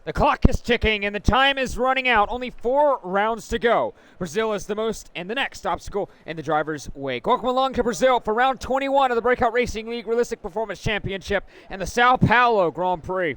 The clock is ticking and the time is running out. Only 4 rounds to go. Brazil is the most and the next obstacle in the driver's wake. Welcome along to Brazil for round 21 of the Breakout Racing League Realistic Performance Championship and the São Paulo Grand Prix.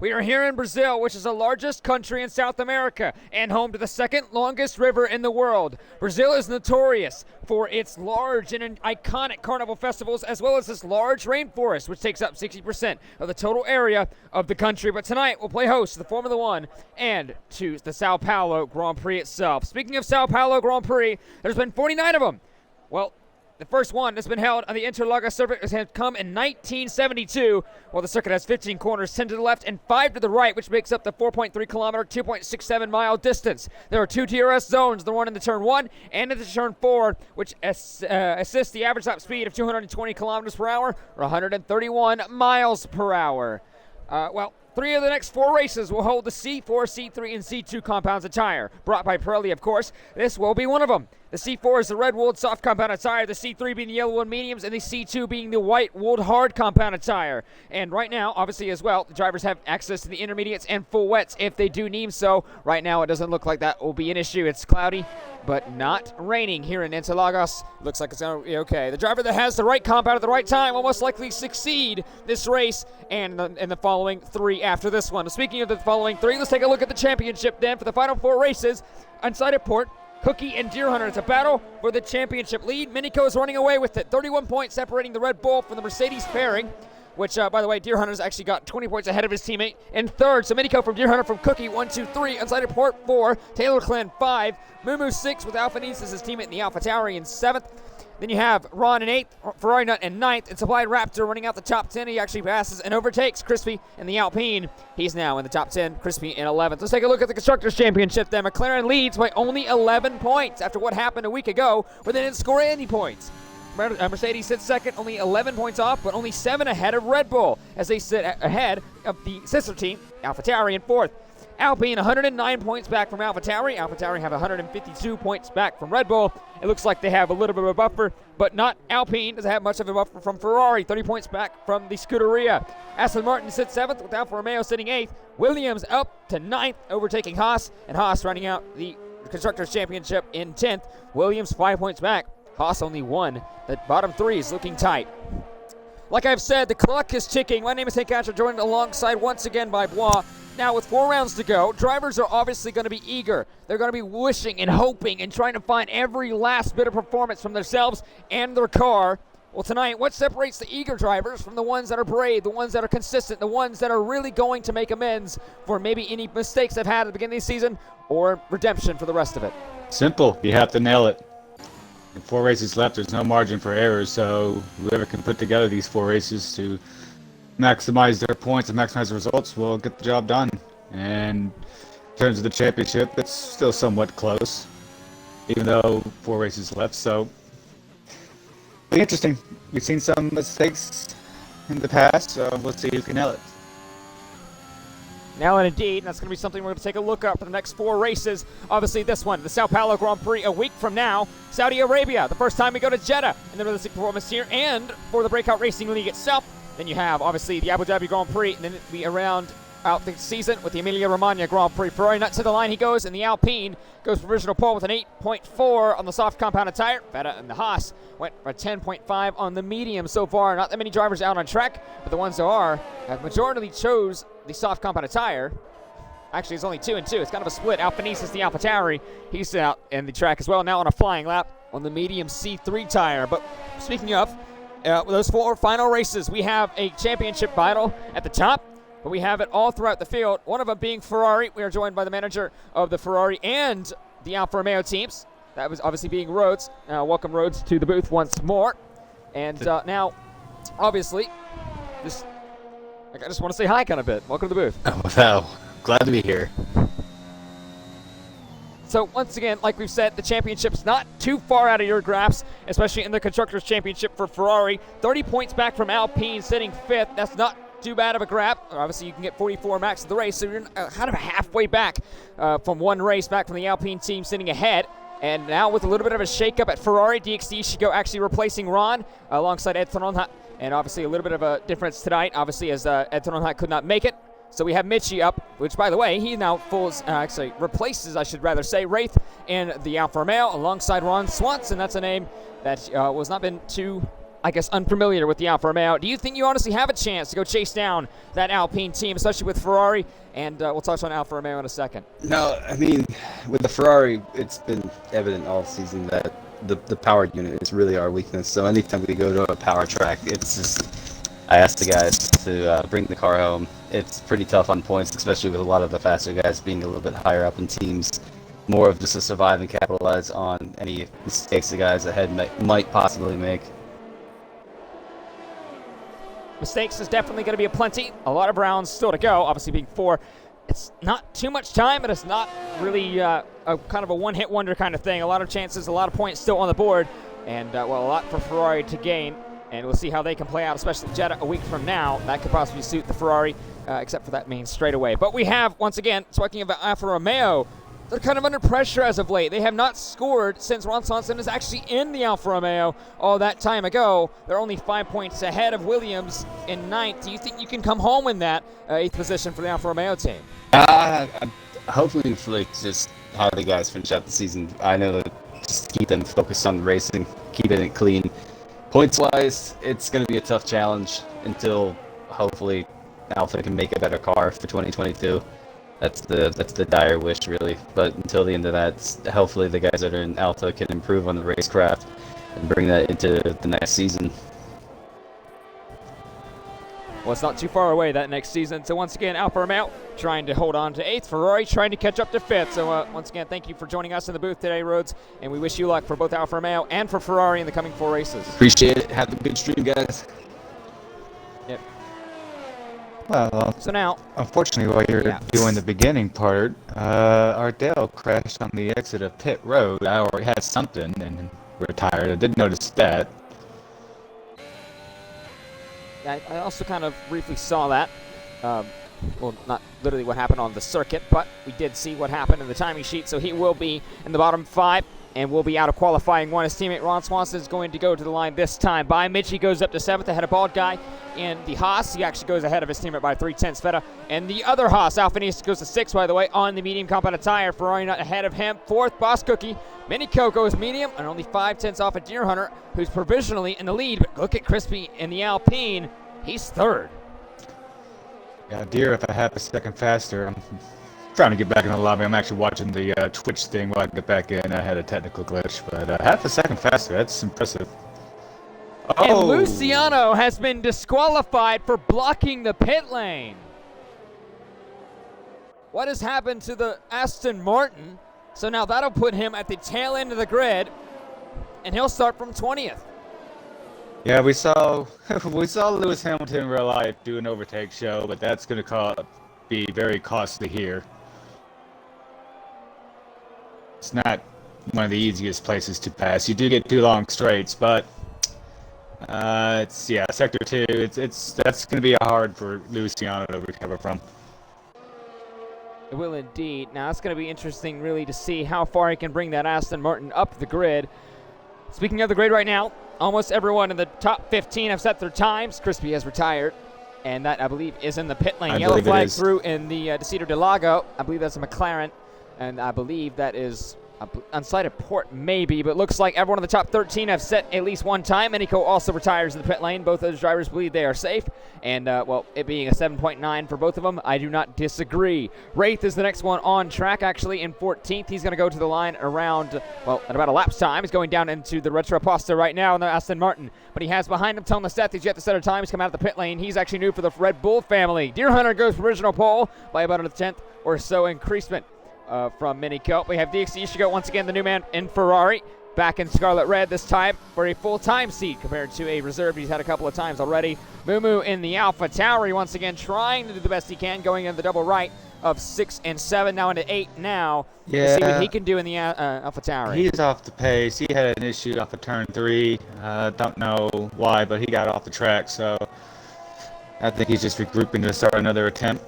We are here in Brazil, which is the largest country in South America and home to the second longest river in the world. Brazil is notorious for its large and iconic carnival festivals, as well as this large rainforest, which takes up 60% of the total area of the country. But tonight, we'll play host to the Formula One and to the São Paulo Grand Prix itself. Speaking of São Paulo Grand Prix, there's been 49 of them. Well, the first one that's been held on the Interlagos circuit has come in 1972, while the circuit has 15 corners, 10 to the left and 5 to the right, which makes up the 4.3 kilometer, 2.67 mile distance. There are 2 DRS zones, the one in the turn 1 and in the turn 4, which assists the average top speed of 220 kilometers per hour or 131 miles per hour. 3 of the next 4 races will hold the C4, C3, and C2 compounds tire, brought by Pirelli, of course. This will be one of them. The C4 is the red-wooled soft compounded tire, the C3 being the yellow-wooled mediums, and the C2 being the white-wooled hard compounded tire. And right now, obviously as well, the drivers have access to the intermediates and full wets if they do need so. Right now, it doesn't look like that will be an issue. It's cloudy, but not raining here in Interlagos. Looks like it's going to be okay. The driver that has the right compound at the right time will most likely succeed this race and in the following 3 after this one. Speaking of the following 3, let's take a look at the championship then for the final 4 races inside of Port. Cookie and Deer Hunter. It's a battle for the championship lead. Minico is running away with it. 31 points separating the Red Bull from the Mercedes pairing, which, by the way, Deer Hunter's actually got 20 points ahead of his teammate in third. So Minico from Deer Hunter from Cookie, 1, 2, 3. Inside of Port, 4. Taylor Clan, 5. Mumu, 6, with Alpha Nice his teammate in the Alpha Tauri in 7th. Then you have Ron in 8th, Ferrari Nut in 9th, and Supplied Raptor running out the top 10. He actually passes and overtakes Crispy in the Alpine. He's now in the top 10, Crispy in 11th. Let's take a look at the Constructors' Championship then. McLaren leads by only 11 points after what happened a week ago where they didn't score any points. Mercedes sits second, only 11 points off, but only 7 ahead of Red Bull as they sit ahead of the sister team, AlphaTauri, in 4th. Alpine 109 points back from AlphaTauri. AlphaTauri have 152 points back from Red Bull. It looks like they have a little bit of a buffer, but not Alpine doesn't have much of a buffer from Ferrari. 30 points back from the Scuderia. Aston Martin sits 7th with Alfa Romeo sitting 8th. Williams up to 9th, overtaking Haas, and Haas running out the Constructors' Championship in 10th. Williams 5 points back. Haas only 1. The bottom 3 is looking tight. Like I've said, the clock is ticking. My name is Hank Asher, joined alongside once again by Bois. Now, with 4 rounds to go, drivers are obviously going to be eager. They're going to be wishing and hoping and trying to find every last bit of performance from themselves and their car. Well, tonight, what separates the eager drivers from the ones that are brave, the ones that are consistent, the ones that are really going to make amends for maybe any mistakes they've had at the beginning of the season or redemption for the rest of it? Simple. You have to nail it. In 4 races left, there's no margin for error, so whoever can put together these 4 races to maximize their points and maximize the results will get the job done. And in terms of the championship, it's still somewhat close, even though 4 races left. So, it'll be interesting. We've seen some mistakes in the past, so we'll see who can nail it. Now, and indeed, that's going to be something we're going to take a look at for the next 4 races. Obviously, this one, the São Paulo Grand Prix, a week from now. Saudi Arabia, the first time we go to Jeddah in the realistic performance here, and for the Breakout Racing League itself. Then you have, obviously, the Abu Dhabi Grand Prix, and then it'll be around out the season with the Emilia-Romagna Grand Prix. Ferrari Nut to the line he goes, and the Alpine goes provisional pole with an 8.4 on the soft compounded tire. Vettel and the Haas went for a 10.5 on the medium so far. Not that many drivers out on track, but the ones that are have majority chose the soft compounded tire. Actually, it's only 2 and 2. It's kind of a split. Alpha Nice is the Alpha Tauri. He's out in the track as well, now on a flying lap on the medium C3 tire. But speaking of those 4 final races, we have a championship battle at the top, but we have it all throughout the field. One of them being Ferrari. We are joined by the manager of the Ferrari and the Alfa Romeo teams. That was obviously being Rhodes. Welcome, Rhodes, to the booth once more. And now, obviously, I just want to say hi kind of bit. Welcome to the booth. Oh, wow. Glad to be here. So once again, like we've said, the championship's not too far out of your grasp, especially in the Constructors' Championship for Ferrari. 30 points back from Alpine, sitting 5th. That's not too bad of a grab. Obviously, you can get 44 max of the race, so you're kind of halfway back from one race back from the Alpine team sitting ahead. And now with a little bit of a shakeup at Ferrari, DXD should go actually replacing Ron alongside Ed Tronhat. And obviously a little bit of a difference tonight, obviously, as Ed Tronhat could not make it. So we have Mitchie up, which, by the way, he now replaces, I should rather say, Wraith in the Alfa Romeo alongside Ron Swanson. That's a name that was not been too, I guess, unfamiliar with the Alfa Romeo. Do you think you honestly have a chance to go chase down that Alpine team, especially with Ferrari? And we'll touch on Alfa Romeo in a second. No, I mean, with the Ferrari, it's been evident all season that the power unit is really our weakness. So anytime we go to a power track, it's just, I asked the guys to bring the car home. It's pretty tough on points, especially with a lot of the faster guys being a little bit higher up in teams. More of just to survive and capitalize on any mistakes the guys ahead might possibly make. Mistakes is definitely going to be aplenty. A lot of rounds still to go, obviously being 4. It's not too much time, but it's not really a kind of a one-hit wonder kind of thing. A lot of chances, a lot of points still on the board, and, a lot for Ferrari to gain. And we'll see how they can play out, especially Jeddah a week from now. That could possibly suit the Ferrari, except for that main straightaway. But we have, once again, talking about Alfa Romeo, they're kind of under pressure as of late. They have not scored since Ron Swanson is actually in the Alfa Romeo all that time ago. They're only 5 points ahead of Williams in 9th. Do you think you can come home in that 8th position for the Alfa Romeo team? Hopefully, just how the guys finish out the season. I know that just keep them focused on the racing, keeping it clean. Points-wise, it's going to be a tough challenge until hopefully Alfa can make a better car for 2022. That's the dire wish, really. But until the end of that, hopefully the guys that are in Alfa can improve on the racecraft and bring that into the next season. Well, it's not too far away that next season. So once again, Alfa Romeo trying to hold on to 8th. Ferrari trying to catch up to 5th. So once again, thank you for joining us in the booth today, Rhodes. And we wish you luck for both Alfa Romeo and for Ferrari in the coming 4 races. Appreciate it. Have a good stream, guys. Yep. Well, So now, unfortunately, while you're doing the beginning part, Ardell crashed on the exit of pit road. I already had something and retired. I did notice that. I also kind of briefly saw that. Well, not literally what happened on the circuit, but we did see what happened in the timing sheet. So he will be in the bottom 5 and will be out of qualifying 1. His teammate Ron Swanson is going to go to the line this time. By Mitchie goes up to 7th ahead of Bald Guy in the Haas. He actually goes ahead of his teammate by 3/10 Feta. And the other Haas, Alfanese, goes to 6th, by the way, on the medium compounded tire. Ferrari not ahead of him. 4th, Boss Cookie. Mini Coco is medium and only 5/10 off of Deer Hunter, who's provisionally in the lead. But look at Crispy in the Alpine. He's 3rd. Yeah, dear, if I have a second faster, I'm trying to get back in the lobby. I'm actually watching the Twitch thing while I get back in. I had a technical glitch, but half a second faster, that's impressive. And Luciano has been disqualified for blocking the pit lane. What has happened to the Aston Martin? So now that'll put him at the tail end of the grid, and he'll start from 20th. Yeah, we saw Lewis Hamilton in real life do an overtake show, but that's going to be very costly here. It's not one of the easiest places to pass. You do get 2 long straights, but it's sector 2. That's going to be hard for Luciano to recover from. It will indeed. Now it's going to be interesting, really, to see how far he can bring that Aston Martin up the grid. Speaking of the grid right now, almost everyone in the top 15 have set their times. Crispy has retired, and that, I believe, is in the pit lane. Yellow flag through in the Decider de Lago. I believe that's a McLaren, and I believe that is unsighted port, maybe, but looks like everyone in the top 13 have set at least one time. Eniko also retires in the pit lane. Both those drivers believe they are safe, and, well, it being a 7.9 for both of them, I do not disagree. Wraith is the next one on track, actually, in 14th. He's going to go to the line around, well, at about a lap's time. He's going down into the Retro Pasta right now in the Aston Martin, but he has behind him Tom Lesteth. He's yet to set a time. He's come out of the pit lane. He's actually new for the Red Bull family. Deer Hunter goes for original pole by about a 10th or so increasement. From Mini Cope. We have DXC Ishigo, once again the new man in Ferrari, back in Scarlet Red this time for a full-time seat compared to a reserve he's had a couple of times already. Mumu in the Alpha Tauri, once again trying to do the best he can, going in the double right of 6 and 7, now into 8 now. Yeah. To see what he can do in the Alpha Tauri. He's off the pace. He had an issue off of turn 3. Don't know why, but he got off the track, so I think he's just regrouping to start another attempt.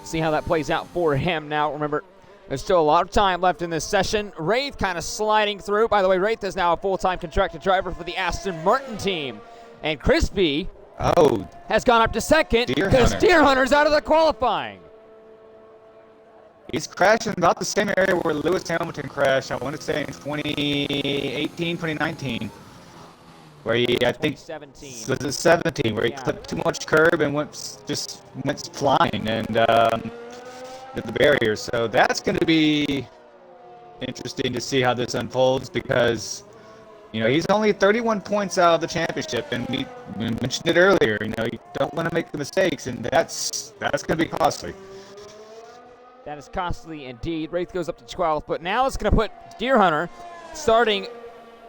See how that plays out for him now. Remember, there's still a lot of time left in this session. Wraith kind of sliding through. By the way, Wraith is now a full-time contracted driver for the Aston Martin team. And Crispy Oh, has gone up to second Deer because Hunter. Deer Hunter's out of the qualifying. he's crashing about the same area where Lewis Hamilton crashed, I want to say in 2018, 2019. Where he, I think, 2017. was it 17, where he clipped too much curb and went flying and hit the barrier. So that's going to be interesting to see how this unfolds because, he's only 31 points out of the championship, and we mentioned it earlier. You don't want to make the mistakes, and that's going to be costly. That is costly indeed. Wraith goes up to 12, but now it's going to put Deer Hunter starting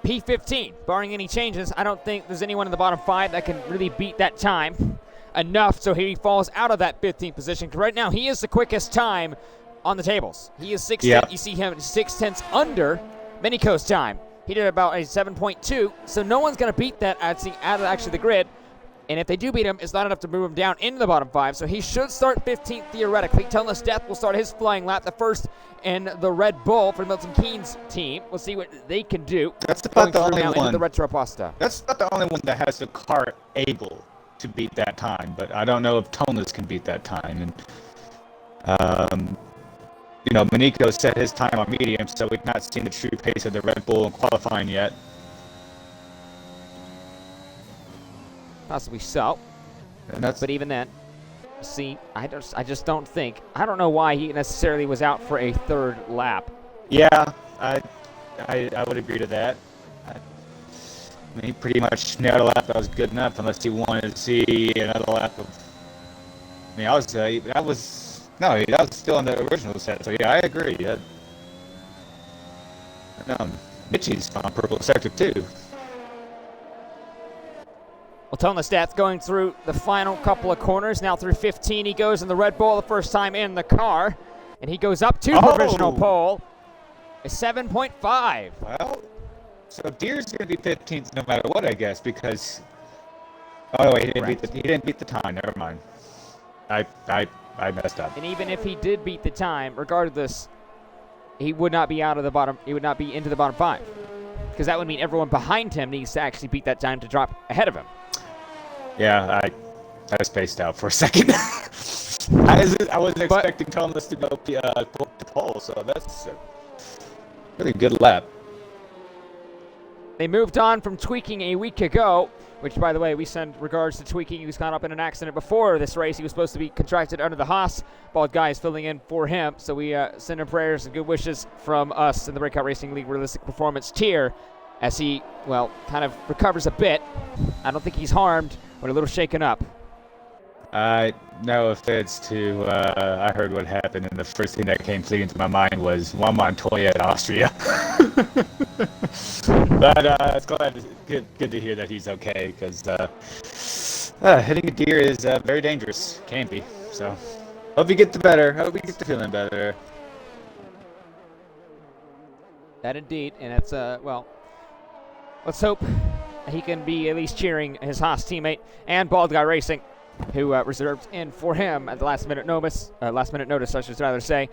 P15. Barring any changes, I don't think there's anyone in the bottom 5 that can really beat that time enough, so he falls out of that 15th position. Because right now, he is the quickest time on the tables. He is 6 tenths. You see him 6 tenths under Minico's time. He did about a 7.2, so no one's going to beat that out of actually the grid. And if they do beat him, it's not enough to move him down into the bottom 5, so he should start 15th theoretically. Toneless Death will start his flying lap, the first in the Red Bull for Milton Keynes' team. We'll see what they can do. That's about the only into one. the Retro Pasta. That's not the only one that has the car able to beat that time, but I don't know if Toneless can beat that time. And Manico set his time on medium, so we've not seen the true pace of the Red Bull in qualifying yet. Possibly so. But even then, see, I just don't think. I don't know why he necessarily was out for a third lap. Yeah, I would agree to that. He pretty much nailed a lap that was good enough, unless he wanted to see another lap of. That was still in the original set. So yeah, I agree. Yeah. Mitchie's on purple sector too. Well, Toneless Death going through the final couple of corners. Now through 15, he goes in the Red Bull the first time in the car. And he goes up to provisional pole. A 7.5. Well, so Deer's going to be 15th no matter what, I guess, because... Oh, wait, he didn't beat the time. Never mind. I messed up. And even if he did beat the time, regardless, he would not be out of the bottom. He would not be into the bottom 5. Because that would mean everyone behind him needs to actually beat that time to drop ahead of him. Yeah, I spaced out for a second. I wasn't expecting Thomas to go to pole, so that's a really good lap. They moved on from Tweaking a week ago, which, by the way, we send regards to Tweaking. He was caught up in an accident before this race. He was supposed to be contracted under the Haas. Bald Guy is filling in for him, so we send him prayers and good wishes from us in the Breakout Racing League Realistic Performance tier as he, kind of recovers a bit. I don't think he's harmed, but a little shaken up. No offense to, I heard what happened, and the first thing that came fleeting to my mind was Juan Montoya in Austria. But it's good to hear that he's okay, because hitting a deer is very dangerous. Can be. So, hope you get to feeling better. That indeed, and that's, let's hope he can be at least cheering his Haas teammate and Bald Guy Racing, who reserved in for him at the last minute notice, I should rather say,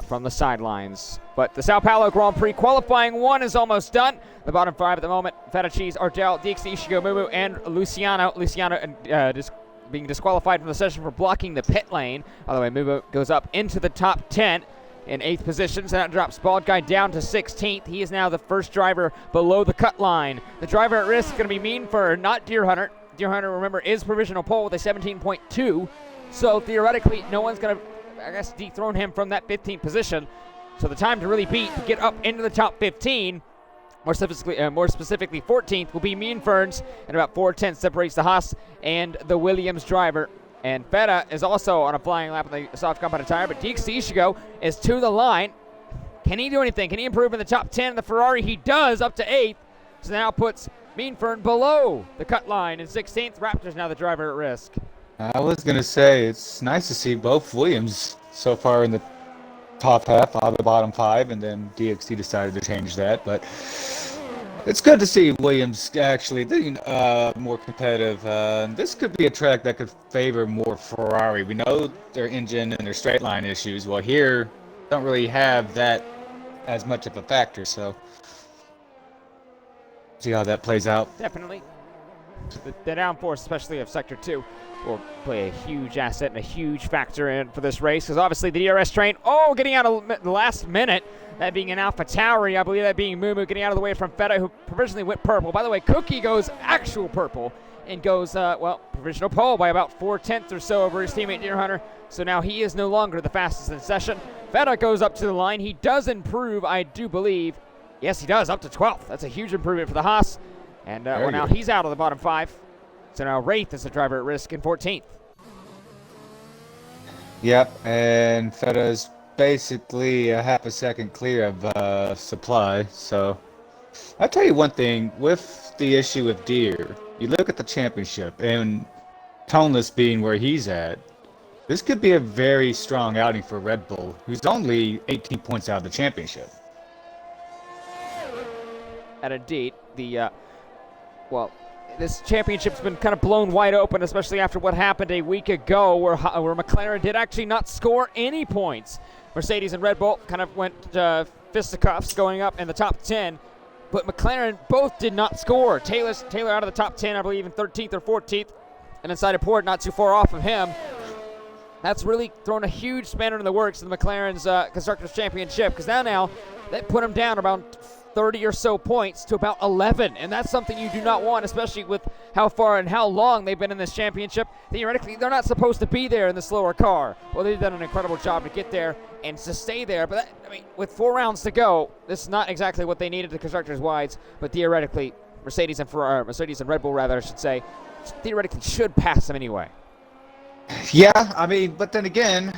from the sidelines. But the Sao Paulo Grand Prix qualifying 1 is almost done. The bottom 5 at the moment: Feta Cheese, Ardell, DXC, Ishigo, Mumu, and Luciano. Being disqualified from the session for blocking the pit lane. By the way, Mumu goes up into the top 10 in 8th position, so that drops Bald Guy down to 16th. He is now the first driver below the cut line. The driver at risk is going to be Mean for not Deer Hunter. Deer Hunter, remember, is provisional pole with a 17.2, so theoretically no one's going to, dethrone him from that 15th position. So the time to really beat to get up into the top 15, more specifically 14th, will be Mean Ferns, and about 4/10 separates the Haas and the Williams driver. And Feta is also on a flying lap on the soft compound tire, but DXC Ishigo is to the line. Can he do anything? Can he improve in the top 10 of the Ferrari? He does, up to 8th. So now puts Mean Fern below the cut line in 16th. Raptors now the driver at risk. I was going to say, it's nice to see both Williams so far in the top half out of the bottom 5, and then DXT decided to change that. But it's good to see Williams actually being more competitive. This could be a track that could favor more Ferrari. We know their engine and their straight line issues. Well, here, don't really have that as much of a factor, so see how that plays out. Definitely. The downforce, especially of Sector 2, will play a huge asset and a huge factor in for this race, because obviously the DRS train, getting out of the last minute, that being an Alpha Tauri, I believe that being Mumu, getting out of the way from Feta, who provisionally went purple. By the way, Cookie goes actual purple and goes, provisional pole by about 4/10 or so over his teammate Deer Hunter, so now he is no longer the fastest in session. Feta goes up to the line. He does improve, I do believe. Yes, he does, up to 12th. That's a huge improvement for the Haas. And now he's out of the bottom 5. So now Wraith is the driver at risk in 14th. Yep, and Feta's basically a half a second clear of supply. So I'll tell you one thing, with the issue with Deer, you look at the championship and Toneless being where he's at, this could be a very strong outing for Red Bull, who's only 18 points out of the championship. And indeed, this championship's been kind of blown wide open, especially after what happened a week ago where McLaren did actually not score any points. Mercedes and Red Bull kind of went fisticuffs going up in the top 10, but McLaren both did not score. Taylor out of the top 10, I believe, in 13th or 14th, and inside of Port not too far off of him. That's really thrown a huge spanner in the works in the McLaren's Constructors' Championship, because now that put them down around 30 or so points to about 11, and that's something you do not want, especially with how far and how long they've been in this championship. Theoretically, they're not supposed to be there in the slower car. Well, they've done an incredible job to get there and to stay there, but with 4 rounds to go, this is not exactly what they needed, the constructors-wise, but theoretically, Mercedes and Red Bull, rather, I should say, theoretically should pass them anyway. Yeah, but then again,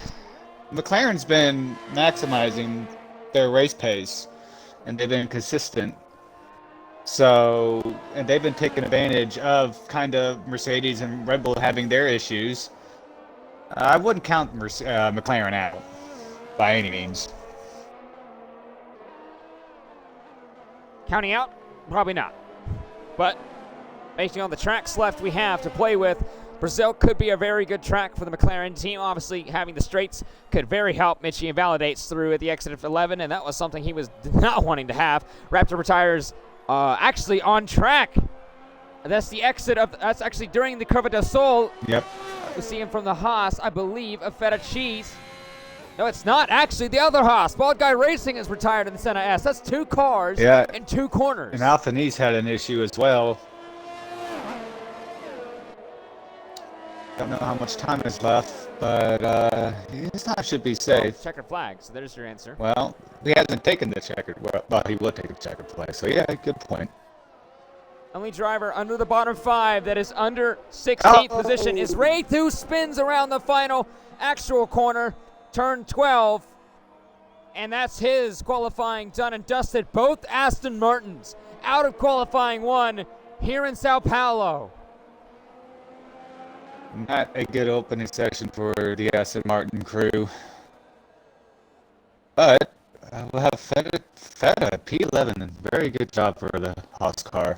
McLaren's been maximizing their race pace, and they've been consistent. So, and they've been taking advantage of kind of Mercedes and Red Bull having their issues. I wouldn't count McLaren out by any means. Counting out? Probably not. But based on the tracks left we have to play with, Brazil could be a very good track for the McLaren team. Obviously, having the straights could very help. Mitchie invalidates through at the exit of 11, and that was something he was not wanting to have. Raptor retires actually on track. That's the exit of, that's actually during the Curva del Sol. Yep. We see him from the Haas, I believe, of Feta Cheese. No, it's not. Actually, the other Haas, Bald Guy Racing, is retired in the Senna S. That's 2 cars in 2 corners. And Alpha Nice had an issue as well. Don't know how much time is left, but his time should be safe. Checkered flag, so there's your answer. Well, he hasn't taken the checkered, well, he will take the checkered flag, so yeah, good point. Only driver under the bottom 5 that is under 16th position is Wraith, who spins around the final actual corner, turn 12, and that's his qualifying done and dusted. Both Aston Martins out of qualifying 1 here in Sao Paulo. Not a good opening session for the Aston Martin crew. But we'll have Feta P11, very good job for the Haas car.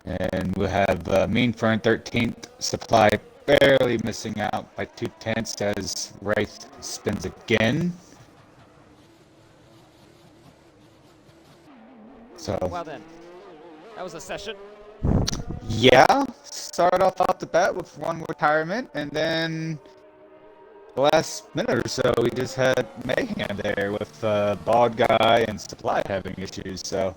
And we'll have Mean Fern 13th, Supply barely missing out by 0.2 as Wraith spins again. So Well then, that was a session. yeah, start off the bat with 1 retirement, and then the last minute or so we just had mayhem there with Bald Guy and Supply having issues, so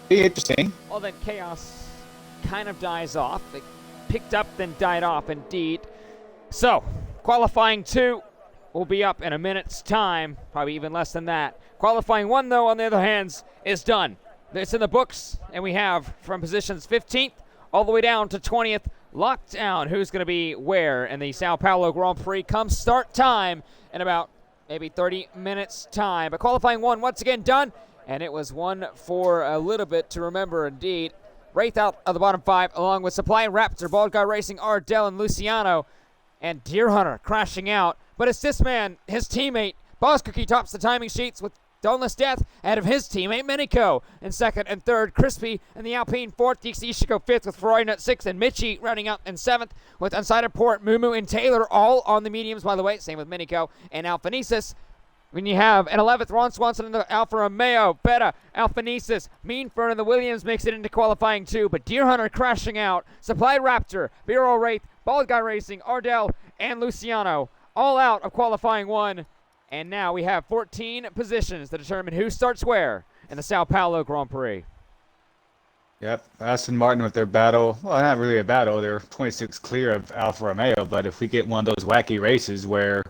be interesting. Well then, chaos kind of dies off. It picked up, then died off indeed. So, qualifying 2 will be up in a minute's time, probably even less than that. Qualifying 1, though, on the other hand, is done. It's in the books, and we have from positions 15th all the way down to 20th locked down who's going to be where in the Sao Paulo Grand Prix come start time in about maybe 30 minutes time. But qualifying 1 once again done, and it was one for a little bit to remember indeed. Wraith out of the bottom 5 along with Supply Raptor, Bald Guy Racing, Ardell, and Luciano, and Deer Hunter crashing out. But it's this man, his teammate, Boss Cookie, tops the timing sheets with Dauntless Death ahead of his teammate Minico in 2nd and 3rd. Crispy in the Alpine 4th. Dixie Ishiko 5th with Ferrari Nut 6th. And Mitchie rounding up in 7th with Unsighted Port, Mumu, and Taylor all on the mediums, by the way. Same with Minico and Alphanesis. When you have an 11th, Ron Swanson in the Alfa Romeo, Beta, Alphanesis, Meanfern in the Williams makes it into qualifying 2, but Deer Hunter crashing out, Supply Raptor, BRL Wraith, Bald Guy Racing, Ardell, and Luciano all out of qualifying 1. And now we have 14 positions to determine who starts where in the Sao Paulo Grand Prix. Yep, Aston Martin with their battle. Well, not really a battle. They're 26 clear of Alfa Romeo, but if we get one of those wacky races where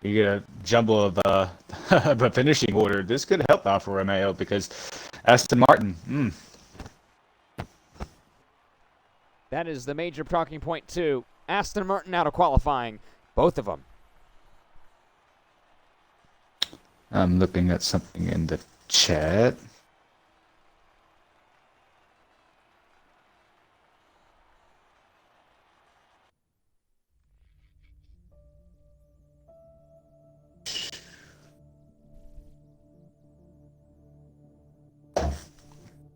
you get a jumble of a finishing order, this could help Alfa Romeo because Aston Martin, That is the major talking point, too. Aston Martin out of qualifying, both of them. I'm looking at something in the chat.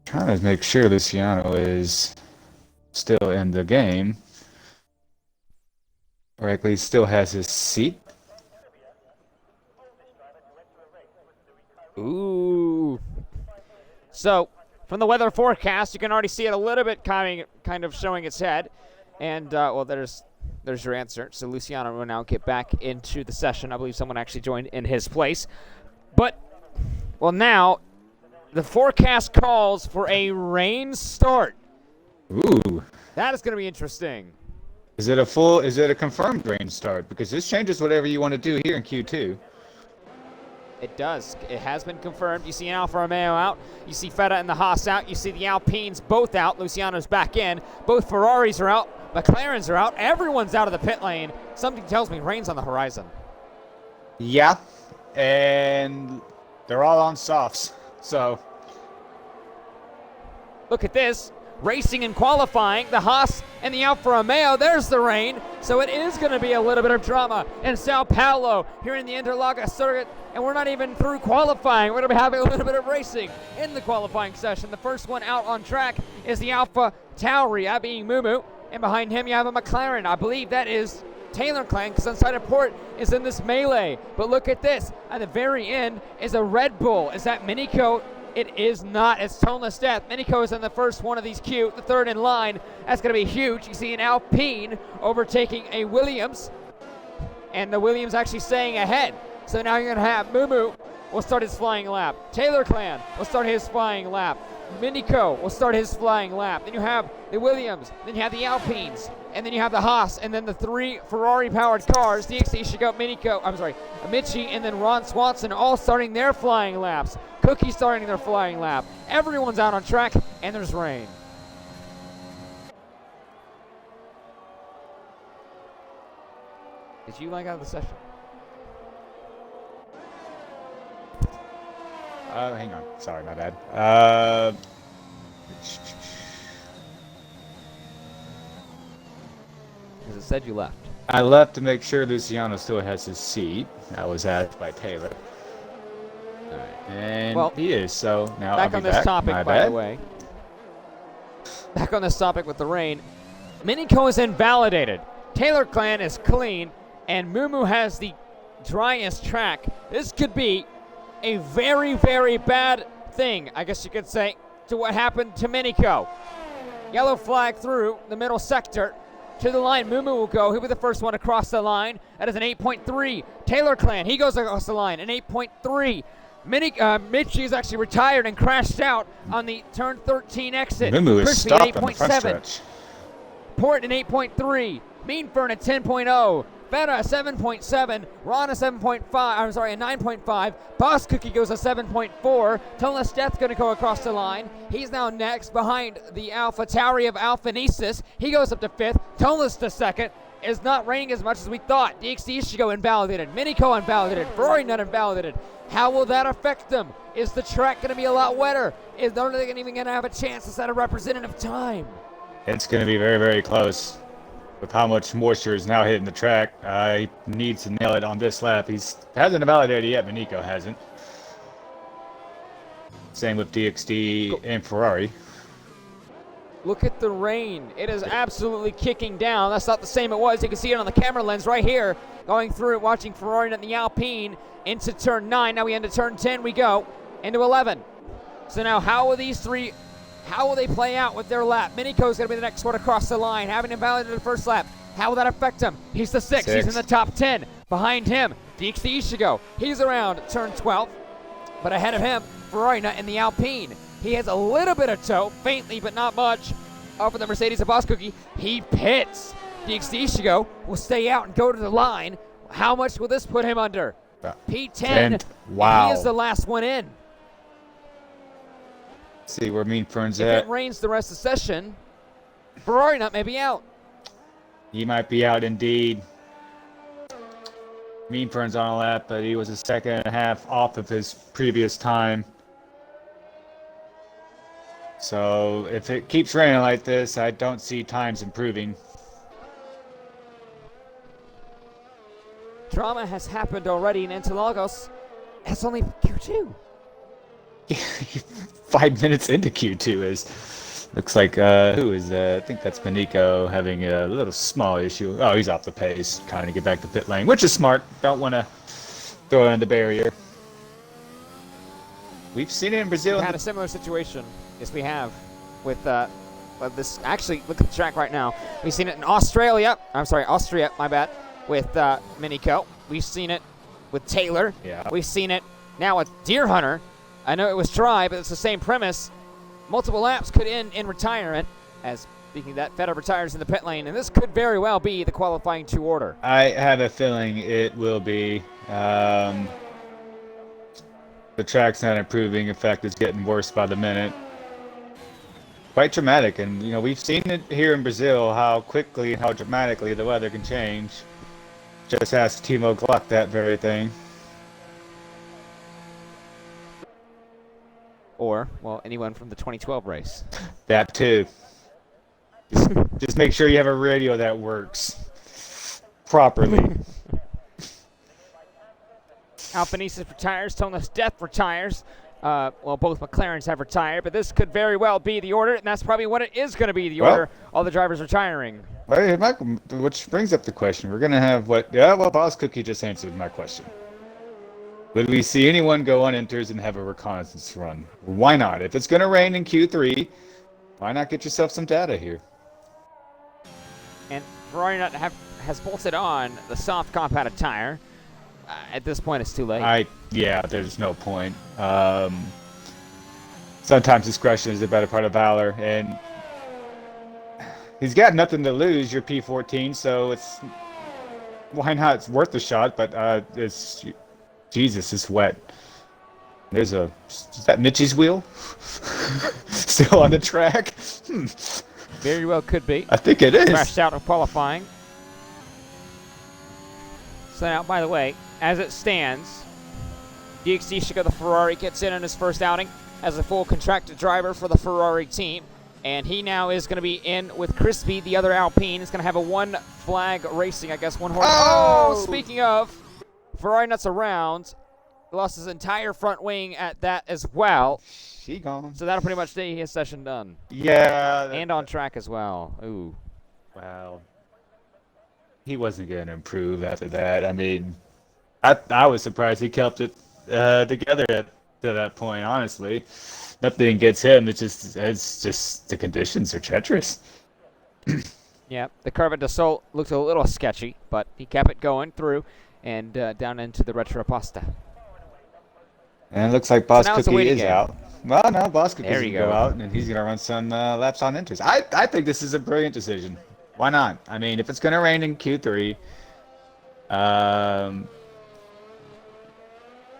Trying to make sure Luciano is still in the game, or at least still has his seat. Ooh. So, from the weather forecast, you can already see it a little bit kind of showing its head. And, well, there's your answer. So Luciano will now get back into the session. I believe someone actually joined in his place. But, well, now the forecast calls for a rain start. Ooh. That is going to be interesting. Is it a confirmed rain start? Because this changes whatever you want to do here in Q2. It does. It has been confirmed. You see an Alfa Romeo out. You see Feta and the Haas out. You see the Alpines both out. Luciano's back in. Both Ferraris are out. McLarens are out. Everyone's out of the pit lane. Something tells me rain's on the horizon. Yeah, and they're all on softs. So look at this. Racing and qualifying, the Haas and the Alfa Romeo, there's the rain. So it is going to be a little bit of drama in Sao Paulo here in the Interlagos circuit. And we're not even through qualifying. We're going to be having a little bit of racing in the qualifying session. The first one out on track is the Alpha Tauri, that being Mumu. And behind him you have a McLaren. I believe that is Taylor Clan, because Unsighted Port is in this melee. But look at this. At the very end is a Red Bull. Is that Minico? It is not. It's Toneless Death. Minico is in the first one of these queue, the third in line. That's going to be huge. You see an Alpine overtaking a Williams, and the Williams actually staying ahead. So now you're going to have Mumu will start his flying lap. Taylor Clan will start his flying lap. Minico will start his flying lap. Then you have the Williams. Then you have the Alpines. And then you have the Haas. And then the 3 Ferrari-powered cars. DXT should go Amici, and then Ron Swanson all starting their flying laps. Cookie starting their flying lap. Everyone's out on track, and there's rain. Did you lag out of the session? hang on. Sorry, my bad. Because it said you left. I left to make sure Luciano still has his seat. That was asked by Taylor. All right. And well, he is, so now back on this topic, my by bad. the way. Back on this topic with the rain. Minico is invalidated. Taylor Clan is clean, and Mumu has the driest track. This could be a very, very bad thing, I guess you could say, to what happened to Minico. Yellow flag through the middle sector. To the line, Mumu will go. He'll be the first one across the line. That is an 8.3. Taylor Clan, he goes across the line, an 8.3. Mitchie is actually retired and crashed out on the turn 13 exit. Mumu is Crispy stopped at on the front 8.7. stretch. Port an 8.3. Meanfern at 10.0. Feta a 7.7. Ron a 7.5. I'm sorry, a 9.5. Boss Cookie goes a 7.4. Toneless Death going to go across the line. He's now next behind the Alpha Tauri of Alphanesis. He goes up to 5th. Toneless to 2nd. Is not raining as much as we thought. DXD should go invalidated. Minico invalidated. Ferrari not invalidated. How will that affect them? Is the track going to be a lot wetter? Are they even going to have a chance to set a representative time? It's going to be very, very close. With how much moisture is now hitting the track, he needs to nail it on this lap. He hasn't invalidated yet, but Nico hasn't. Same with DXD and Ferrari. Look at the rain. It is absolutely kicking down. That's not the same it was. You can see it on the camera lens right here. Going through it, watching Ferrari in the Alpine into turn 9. Now we into turn 10 we go. Into 11. So now how will these three, how will they play out with their lap? Minico's going to be the next one across the line, having invalidated the first lap. How will that affect him? He's the 6th. He's in the top 10. Behind him, Deeks the Ishigo. He's around turn 12. But ahead of him, Ferrari in the Alpine. He has a little bit of tow, faintly but not much, over the Mercedes of Boss Cookie. He pits. Deeks the Ishigo will stay out and go to the line. How much will this put him under? P10. Wow. He is the last one in. See where Mean Fern's If at. it rains the rest of the session, Ferrari may be out. He might be out indeed. Mean Fern's on a lap, but he was a second and a half off of his previous time. So if it keeps raining like this, I don't see times improving. Drama has happened already in Interlagos. It's only Q2. 5 minutes into Q2 is looks like who is I think that's Panico having a little small issue. Oh, he's off the pace, trying to get back to pit lane, which is smart. Don't want to throw in the barrier. We've seen it in Brazil. We had a similar situation. Yes, we have with this. Actually, look at the track right now. We've seen it in Australia. I'm sorry, Austria. My bad. With Minico. We've seen it with Taylor. Yeah. We've seen it now with Deer Hunter. I know it was dry, but it's the same premise. Multiple laps could end in retirement. As speaking of that, Fedor retires in the pit lane, and this could very well be the qualifying 2 order. I have a feeling it will be. The track's not improving. In fact, it's getting worse by the minute. Quite dramatic, and you know we've seen it here in Brazil how quickly, how dramatically the weather can change. Just ask Timo Glock that very thing. Or, well, anyone from the 2012 race. That too. Just make sure you have a radio that works properly. Alpinisis retires. Toneless Death retires. Well, both McLarens have retired, but this could very well be the order, and that's probably what it is going to be, the order. All the drivers retiring. Well, which brings up the question. We're going to have what... Yeah, well, Boss Cookie just answered my question. Would we see anyone go on inters and have a reconnaissance run? Why not? If it's going to rain in Q3, why not get yourself some data here? And Ferrari has bolted on the soft compounded tire. At this point, it's too late. Yeah, there's no point. Sometimes discretion is the better part of valor, and he's got nothing to lose. You're P14, so it's why not? It's worth a shot, but it's Jesus, it's wet. Is that Mitchie's wheel still on the track? Very well could be. I think it is. Crashed out of qualifying. So now, by the way, as it stands, Deeks Ishigo, the Ferrari, gets in on his first outing as a full contracted driver for the Ferrari team. And he now is going to be in with Crispy, the other Alpine. He's going to have a one flag racing, I guess, one horse. Oh! Speaking of, Ferrari nuts around. Lost his entire front wing at that as well. She gone. So that'll pretty much be his session done. Yeah. And on track as well. Ooh. Wow. He wasn't going to improve after that. I mean, I was surprised he kept it together to that point, honestly. Nothing gets him. It's just the conditions are treacherous. Yeah, the Curva de Sol looked a little sketchy, but he kept it going through and down into the Retro Pasta. And it looks like Boss So now it's a Cookie waiting is game. out. Well, no, Boss Cookie's There going you to go. go out, and he's going to run some laps on inters. I think this is a brilliant decision. Why not? I mean, if it's going to rain in Q3,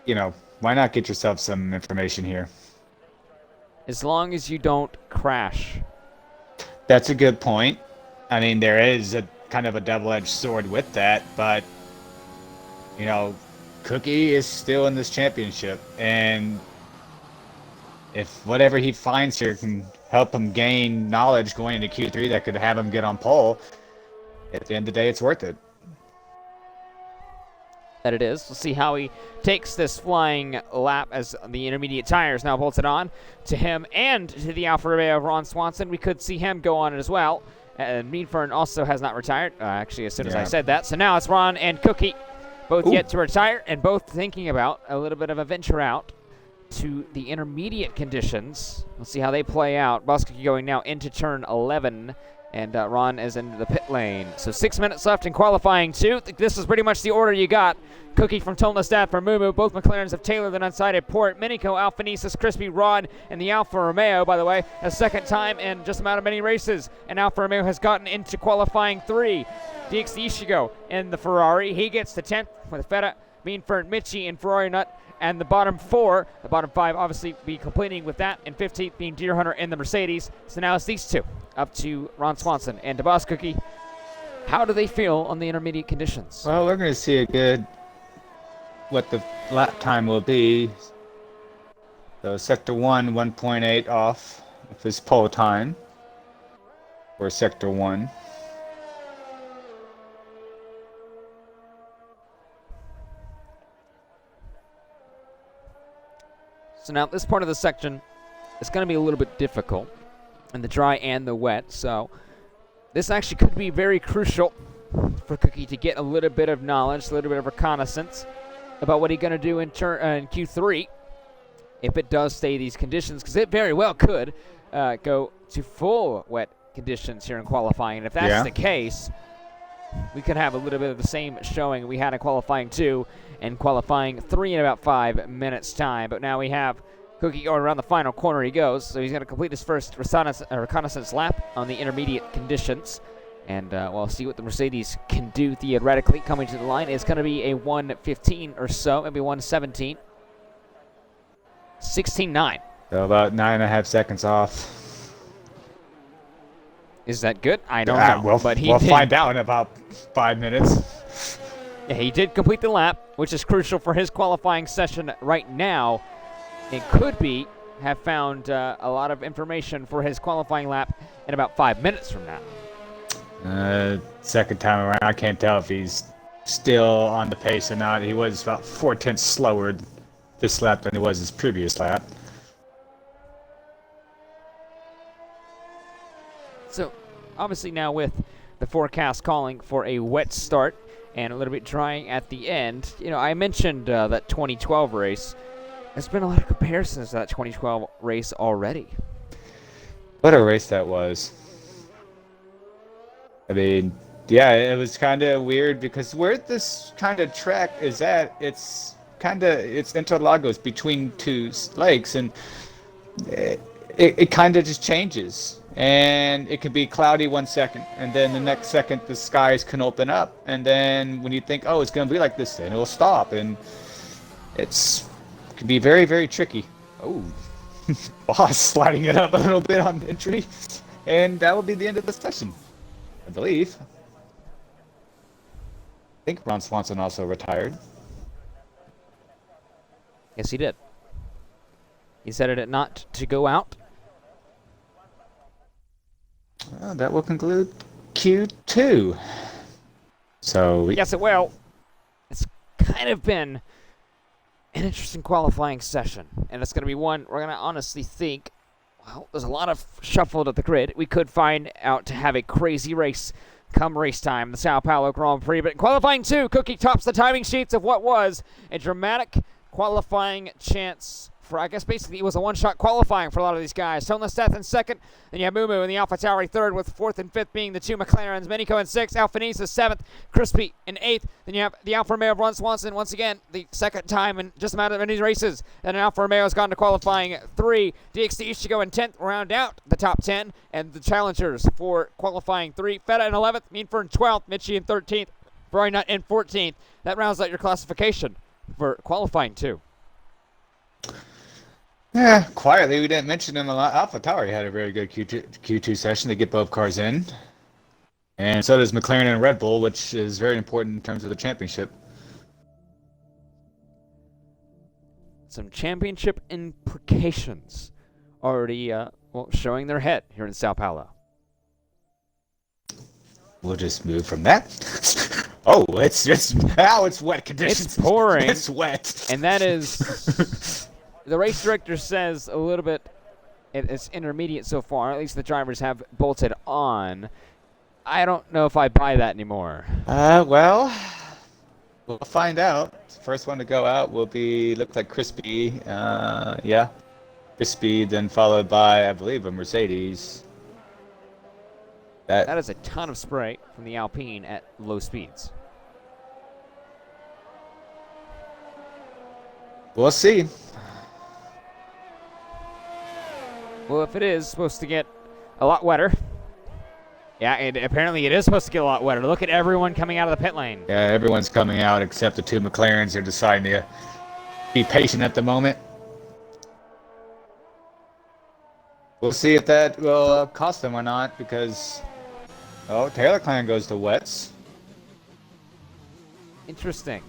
you know, why not get yourself some information here? As long as you don't crash. That's a good point. I mean, there is a kind of a double-edged sword with that, but, you know, Cookie is still in this championship, and if whatever he finds here can help him gain knowledge going into Q3 that could have him get on pole, at the end of the day, it's worth it. that it is. We'll see how he takes this flying lap as the intermediate tires now bolted on to him and to the Alfa Romeo of Ron Swanson. We could see him go on it as well. And Meadfern also has not retired, actually, as soon as I said that. So now it's Ron and Cookie, both yet to retire, and both thinking about a little bit of a venture out to the intermediate conditions. We'll see how they play out. Boss Cookie going now into turn 11, and Ron is in the pit lane. So 6 minutes left in qualifying 2. This is pretty much the order you got. Cookie from Tonlestad for Mumu. Both McLarens have tailored an unsighted port. Minico, Alphanesis, Crispy, Rod, and the Alfa Romeo, by the way, a second time in just about as many races. And Alfa Romeo has gotten into qualifying 3. DX Ishigo in the Ferrari. He gets to 10th with Feta, Meanfern, Michi, and Ferrari Nut. And the bottom 4, the bottom 5 obviously be completing with that, and 15th being Deer Hunter in the Mercedes. So now it's these two, up to Ron Swanson and to Boss Cookie. How do they feel on the intermediate conditions? Well, we're going to see what the lap time will be. So Sector 1, 1.8 off of his pole time for Sector 1. So now this part of the section is going to be a little bit difficult in the dry and the wet. So this actually could be very crucial for Cookie to get a little bit of knowledge, a little bit of reconnaissance about what he's going to do in Q3 if it does stay these conditions, because it very well could go to full wet conditions here in qualifying. And if that's the case, we could have a little bit of the same showing we had in qualifying 2 and qualifying 3 in about 5 minutes time. But now we have Cookie going around the final corner he goes, so he's going to complete his first reconnaissance lap on the intermediate conditions. And we'll see what the Mercedes can do theoretically coming to the line. It's going to be a 1:15 or so, maybe 1:17. 16:9. So about 9.5 seconds off. Is that good? I don't know. We'll find out in about 5 minutes. Yeah, he did complete the lap, which is crucial for his qualifying session right now. It could have found a lot of information for his qualifying lap in about 5 minutes from now. Second time around, I can't tell if he's still on the pace or not. He was about 4/10 slower this lap than he was his previous lap. So, obviously now with the forecast calling for a wet start and a little bit drying at the end, I mentioned that 2012 race. There's been a lot of comparisons to that 2012 race already. What a race that was. I mean, yeah, it was kind of weird because where this kind of track is at, it's Interlagos between two lakes, and it kind of just changes. And it could be cloudy 1 second, and then the next second the skies can open up, and then when you think, oh, it's going to be like this, then it'll stop, and it can be very, very tricky. Oh, Boss sliding it up a little bit on entry, and that will be the end of the session, I believe. I think Ron Swanson also retired. Yes, he did. He said it not to go out. Well, that will conclude Q2. So yes, it will. It's kind of been an interesting qualifying session, and it's going to be one we're going to honestly think, well, there's a lot of shuffled at the grid. We could find out to have a crazy race come race time, the Sao Paulo Grand Prix. But in qualifying 2, Cookie tops the timing sheets of what was a dramatic qualifying chance for, I guess basically it was a one-shot qualifying for a lot of these guys. Tonlestad in second, then you have Mumu in the AlphaTauri third, with 4th and 5th being the two McLarens. Menico in 6th, Alphanese is 7th, Crispy in 8th. Then you have the Alfa Romeo of Ron Swanson, once again, the second time in just about as many races. And an Alfa Romeo has gone to qualifying 3. DXT Ishigo in 10th, round out the top 10. And the challengers for qualifying 3, Feta in 11th, Meanford in 12th, Michi in 13th, Brian Nutt in 14th. That rounds out your classification for qualifying 2. Yeah, quietly, we didn't mention them a lot. AlphaTauri had a very good Q2 session to get both cars in. And so does McLaren and Red Bull, which is very important in terms of the championship. Some championship implications already showing their head here in Sao Paulo. We'll just move from that Oh, it's wet conditions. It's pouring. It's wet. And that is, the race director says a little bit, it's intermediate so far. At least the drivers have bolted on. I don't know if I buy that anymore. Well, we'll find out. First one to go out will be, looks like Crispy. Yeah. Crispy, then followed by, I believe, a Mercedes. That is a ton of spray from the Alpine at low speeds. We'll see. Well, if it is supposed to get a lot wetter. Yeah, and apparently it is supposed to get a lot wetter. Look at everyone coming out of the pit lane. Yeah, everyone's coming out except the two McLarens. They're deciding to be patient at the moment. We'll see if that will cost them or not, because Taylor Clan goes to wets. Interesting.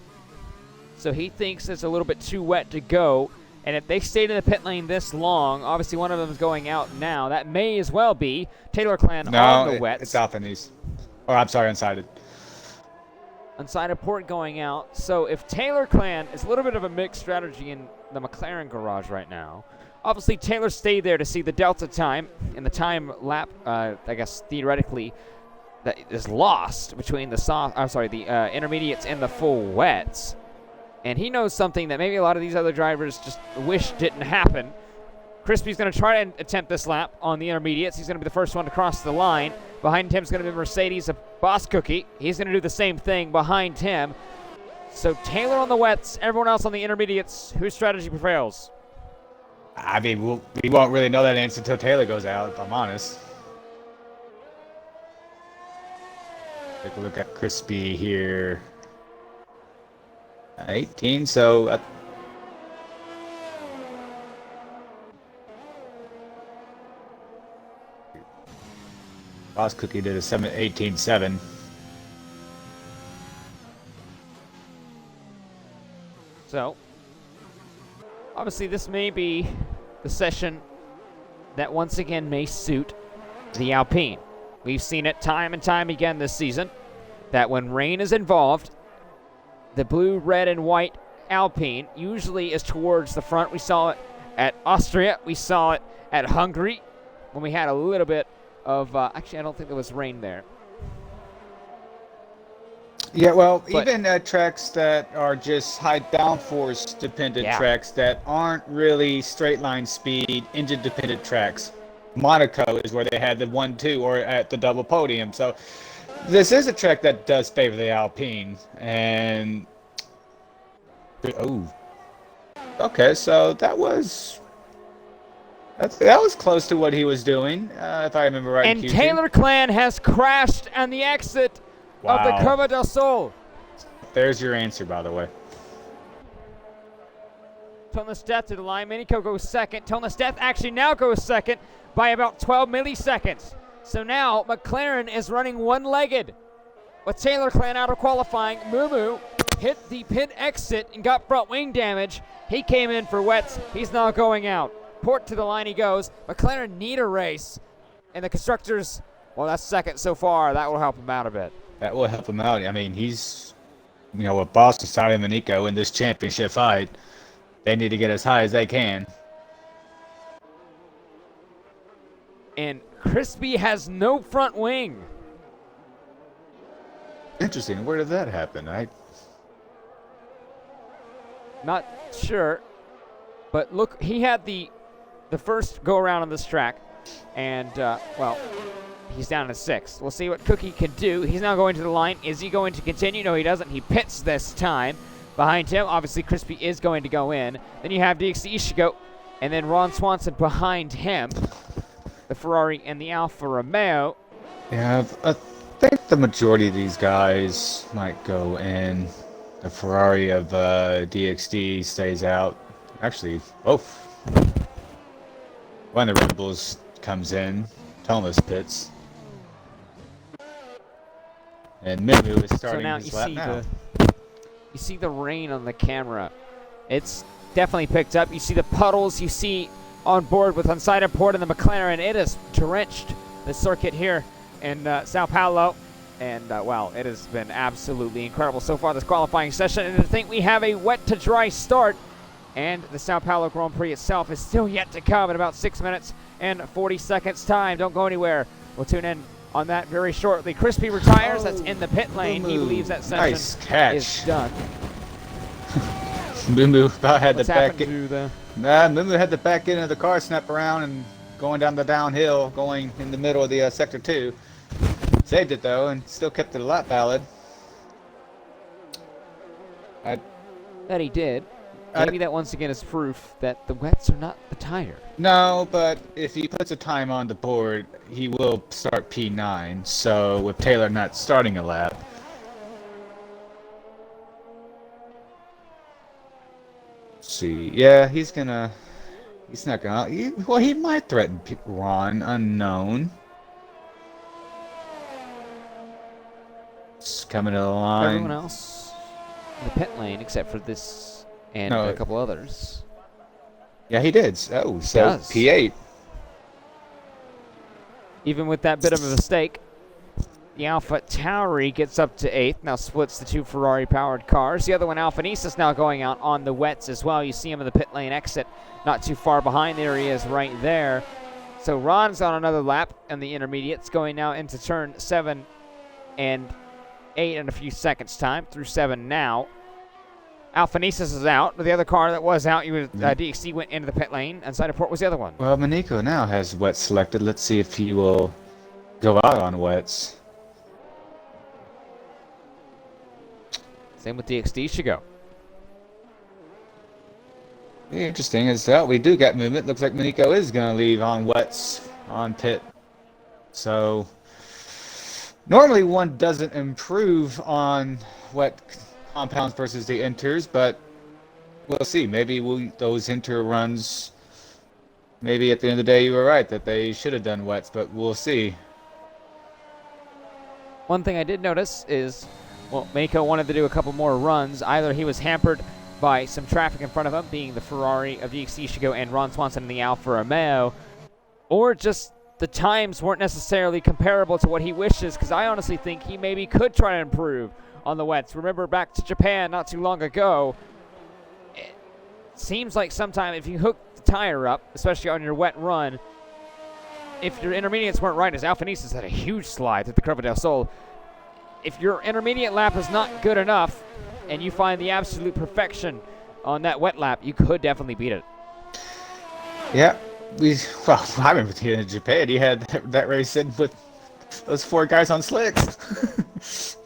So he thinks it's a little bit too wet to go, and if they stayed in the pit lane this long, obviously one of them is going out now. That may as well be Taylor Clan on the wets. It's Alphanese. Or I'm sorry, unsided. Unsided port going out. So if Taylor Clan is a little bit of a mixed strategy in the McLaren garage right now. Obviously Taylor stayed there to see the delta time and the time lap. I guess theoretically that is lost between the intermediates and the full wets. And he knows something that maybe a lot of these other drivers just wish didn't happen. Crispy's going to try and attempt this lap on the intermediates. He's going to be the first one to cross the line. Behind him is going to be Mercedes, a Boss Cookie. He's going to do the same thing behind him. So Taylor on the wets, everyone else on the intermediates. Whose strategy prevails? I mean, we won't really know that answer until Taylor goes out, if I'm honest. Take a look at Crispy here. 18, so Boss Cookie did a 18.7. So obviously this may be the session that once again may suit the Alpine. We've seen it time and time again this season that when rain is involved, the blue, red, and white Alpine usually is towards the front. We saw it at Austria. We saw it at Hungary when we had a little bit of... actually, I don't think there was rain there. Yeah, well, even tracks that are just high downforce dependent tracks that aren't really straight line speed, engine dependent tracks. Monaco is where they had the 1-2 or at the double podium. So this is a track that does favor the Alpine. And okay, so that was close to what he was doing, if I remember right. And Taylor Clan has crashed on the exit of the Curva del Sol. There's your answer, by the way. Toneless Death to the line. Minico goes second. Toneless Death actually now goes second by about 12 milliseconds. So now McLaren is running one-legged. With Taylor Clan out of qualifying, Mumu hit the pit exit and got front wing damage. He came in for wets. He's now going out. Port to the line he goes. McLaren need a race. And the constructors, well, that's second so far. That will help him out a bit. That will help him out. I mean, he's, with Boston starting Minico in this championship fight, they need to get as high as they can. And Crispy has no front wing. Interesting. Where did that happen? Not sure. But look, he had the first go around on this track. And, he's down to 6. We'll see what Cookie can do. He's now going to the line. Is he going to continue? No, he doesn't. He pits this time. Behind him, obviously, Crispy is going to go in. Then you have DXC Ishigo, and then Ron Swanson behind him. The Ferrari and the Alfa Romeo. Yeah, I think the majority of these guys might go in. The Ferrari of DXD stays out. Actually, both. One of the Red Bulls comes in. Toneless pits. And Mimu is starting his lap now. You see the rain on the camera. It's definitely picked up. You see the puddles. You see on board with unsided port in the McLaren. It has drenched the circuit here in Sao Paulo. And, wow, it has been absolutely incredible so far this qualifying session. And I think we have a wet to dry start. And the São Paulo Grand Prix itself is still yet to come in about 6 minutes and 40 seconds time. Don't go anywhere. We'll tune in on that very shortly. Crispy retires. That's in the pit lane. He believes that session Nice catch. is done. Mumu about had What's to back happened to the... Mumu had to back into the car, snap around, and going down the downhill, going in the middle of the sector 2. Saved it though, and still kept it a lap valid. That he did. Maybe that once again is proof that the wets are not the tire. No, but if he puts a time on the board, he will start P9. So with Taylor not starting a lap. Let's see, yeah, he's not gonna. He might threaten Ron, unknown. It's coming to the line. Everyone else in the pit lane except for this and a couple others. Yeah, he did. Oh, so does. P8. Even with that bit of a mistake, the Alpha Tauri gets up to 8th. Now splits the 2 Ferrari-powered cars. The other one, Alfa Nisa's now going out on the wets as well. You see him in the pit lane exit, not too far behind. There he is right there. So Ron's on another lap in the intermediates, going now into turn 7 and 8 in a few seconds' time, through 7 now. Alfa Nisas is out, but the other car that was out, DXC went into the pit lane, and side of port was the other one. Well, Manico now has wets selected. Let's see if he will go out on wets. Same with DXD should go. The interesting is that we do get movement. Looks like Manico is going to leave on wets on pit. So normally one doesn't improve on wet compounds versus the inters, but we'll see. Maybe those inter runs, maybe at the end of the day you were right that they should have done wets, but we'll see. One thing I did notice is, well, Mako wanted to do a couple more runs. Either he was hampered by some traffic in front of him, being the Ferrari of DXC Shigo and Ron Swanson in the Alfa Romeo, or just the times weren't necessarily comparable to what he wishes, because I honestly think he maybe could try to improve on the wets. Remember back to Japan not too long ago, it seems like sometime if you hook the tire up, especially on your wet run, if your intermediates weren't right, as Alfa Nisas had a huge slide at the Curva del Sol, if your intermediate lap is not good enough and you find the absolute perfection on that wet lap, you could definitely beat it. Yeah, I remember in Japan, he had that race in with those 4 guys on slicks.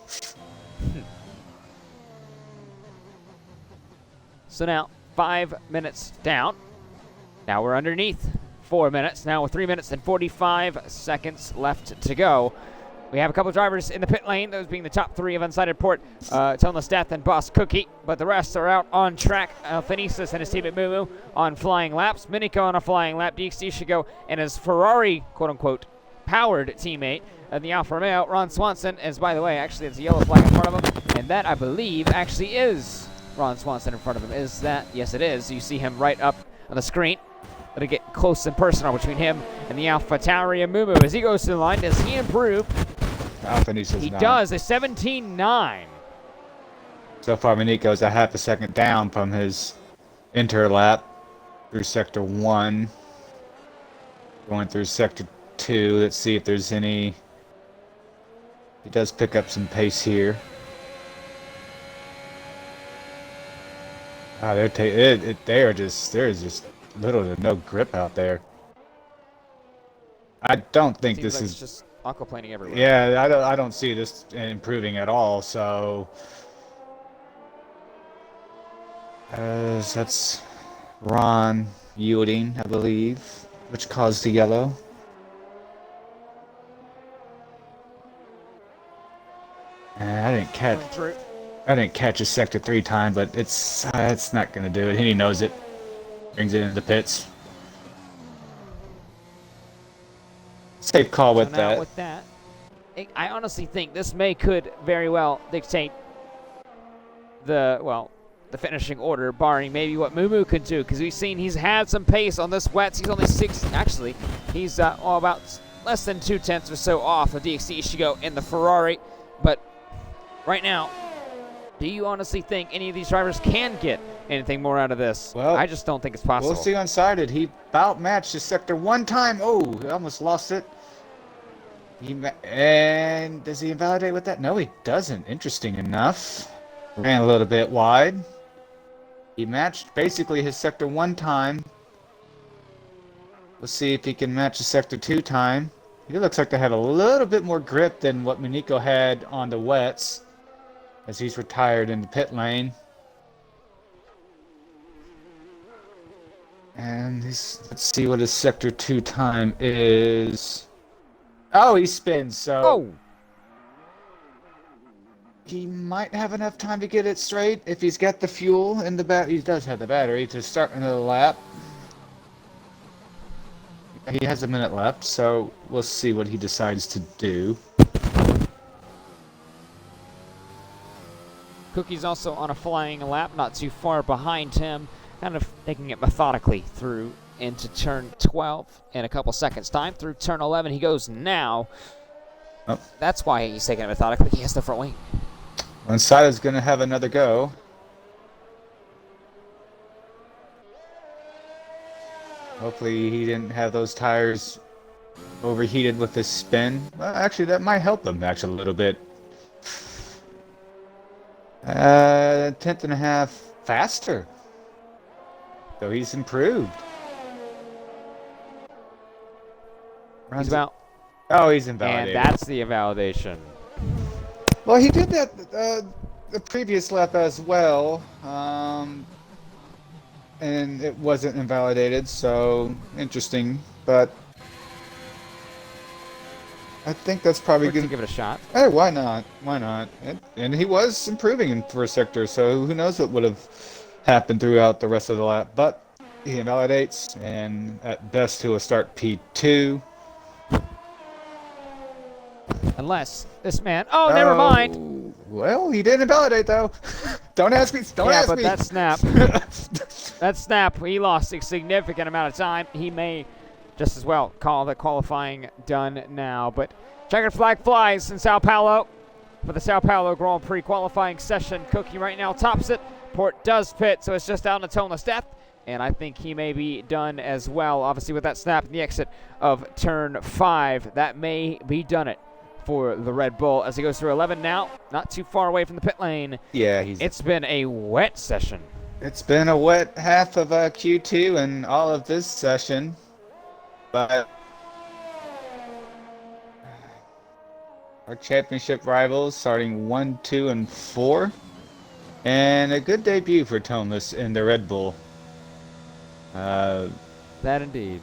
So now, 5 minutes down. Now we're underneath 4 minutes. Now with 3 minutes and 45 seconds left to go. We have a couple of drivers in the pit lane, those being the top 3 of Unsighted Port, Tonless Death and Boss Cookie, but the rest are out on track. Finisas and his team at Mumu on flying laps. Minico on a flying lap. DXD should go and his Ferrari, quote-unquote, powered teammate, the Alfa Romeo, Ron Swanson, as by the way, actually it's a yellow flag in front of him, and that, I believe, actually is Ron Swanson in front of him. Is that? Yes, it is. You see him right up on the screen. Let it get close and personal between him and the Alpha Tauri and Mumu. As he goes to the line, does he improve? He does, a 17.9. So far, Manico's a half a second down from his inter lap through Sector 1. Going through Sector 2. Let's see if there's any... He does pick up some pace here. Ah, there's just little to no grip out there. I don't think Seems this like is it's just aquaplaning everywhere. Yeah, I don't see this improving at all. So that's Ron yielding, I believe, which caused the yellow. I didn't catch a Sector 3 time, but it's not gonna do it. He knows it. Brings it into the pits. Safe call with that. With that, I honestly think this could very well dictate the finishing order, barring maybe what Mumu could do, because we've seen he's had some pace on this wets. He's only 6. Actually, he's about less than 2/10 or so off of DXC Ishigo in the Ferrari. But right now, do you honestly think any of these drivers can get anything more out of this? Well, I just don't think it's possible. We'll see unsighted. He about matched his sector one time. Oh, he almost lost it. And does he invalidate with that? No, he doesn't. Interesting enough. Ran a little bit wide. He matched basically his sector one time. Let's see if he can match the sector 2 time. He looks like they have a little bit more grip than what Miniko had on the wets, as he's retired in the pit lane. And let's see what his sector 2 time is. Oh, he spins, so Oh! he might have enough time to get it straight if he's got the fuel in the battery. He does have the battery to start another lap. He has a minute left, so we'll see what he decides to do. Cookie's also on a flying lap, not too far behind him, kind of taking it methodically through into turn 12 in a couple seconds time. Through turn 11 he goes now. Oh. That's why he's taking it methodically. He has the front wing. Sida's going to have another go. Hopefully he didn't have those tires overheated with his spin. Well, actually, that might help him actually a little bit. 10th and a half faster. So he's improved. He's about. Oh, he's invalidated. And that's the invalidation. Well, he did that the previous lap as well. And it wasn't invalidated, so interesting. But I think that's probably We're good. to give it a shot. Hey, why not? Why not? And he was improving in first sector, so who knows what would have happened throughout the rest of the lap. But he invalidates, and at best he will start P2. Unless this man. Oh, never mind. Well, he didn't invalidate though. Don't ask me. Don't ask me. Yeah, but that snap. That snap, he lost a significant amount of time. He may just as well call the qualifying done now. But checkered flag flies in Sao Paulo for the Sao Paulo Grand Prix qualifying session. Cookie right now tops it. Port does pit, so it's just down to toneless death. And I think he may be done as well. Obviously, with that snap in the exit of turn 5, that may be done it for the Red Bull as he goes through 11 now. Not too far away from the pit lane. Yeah, it's been a wet session. It's been a wet half of Q2 and all of this session. But our championship rivals starting 1, 2, and 4. And a good debut for Toneless in the Red Bull. That indeed.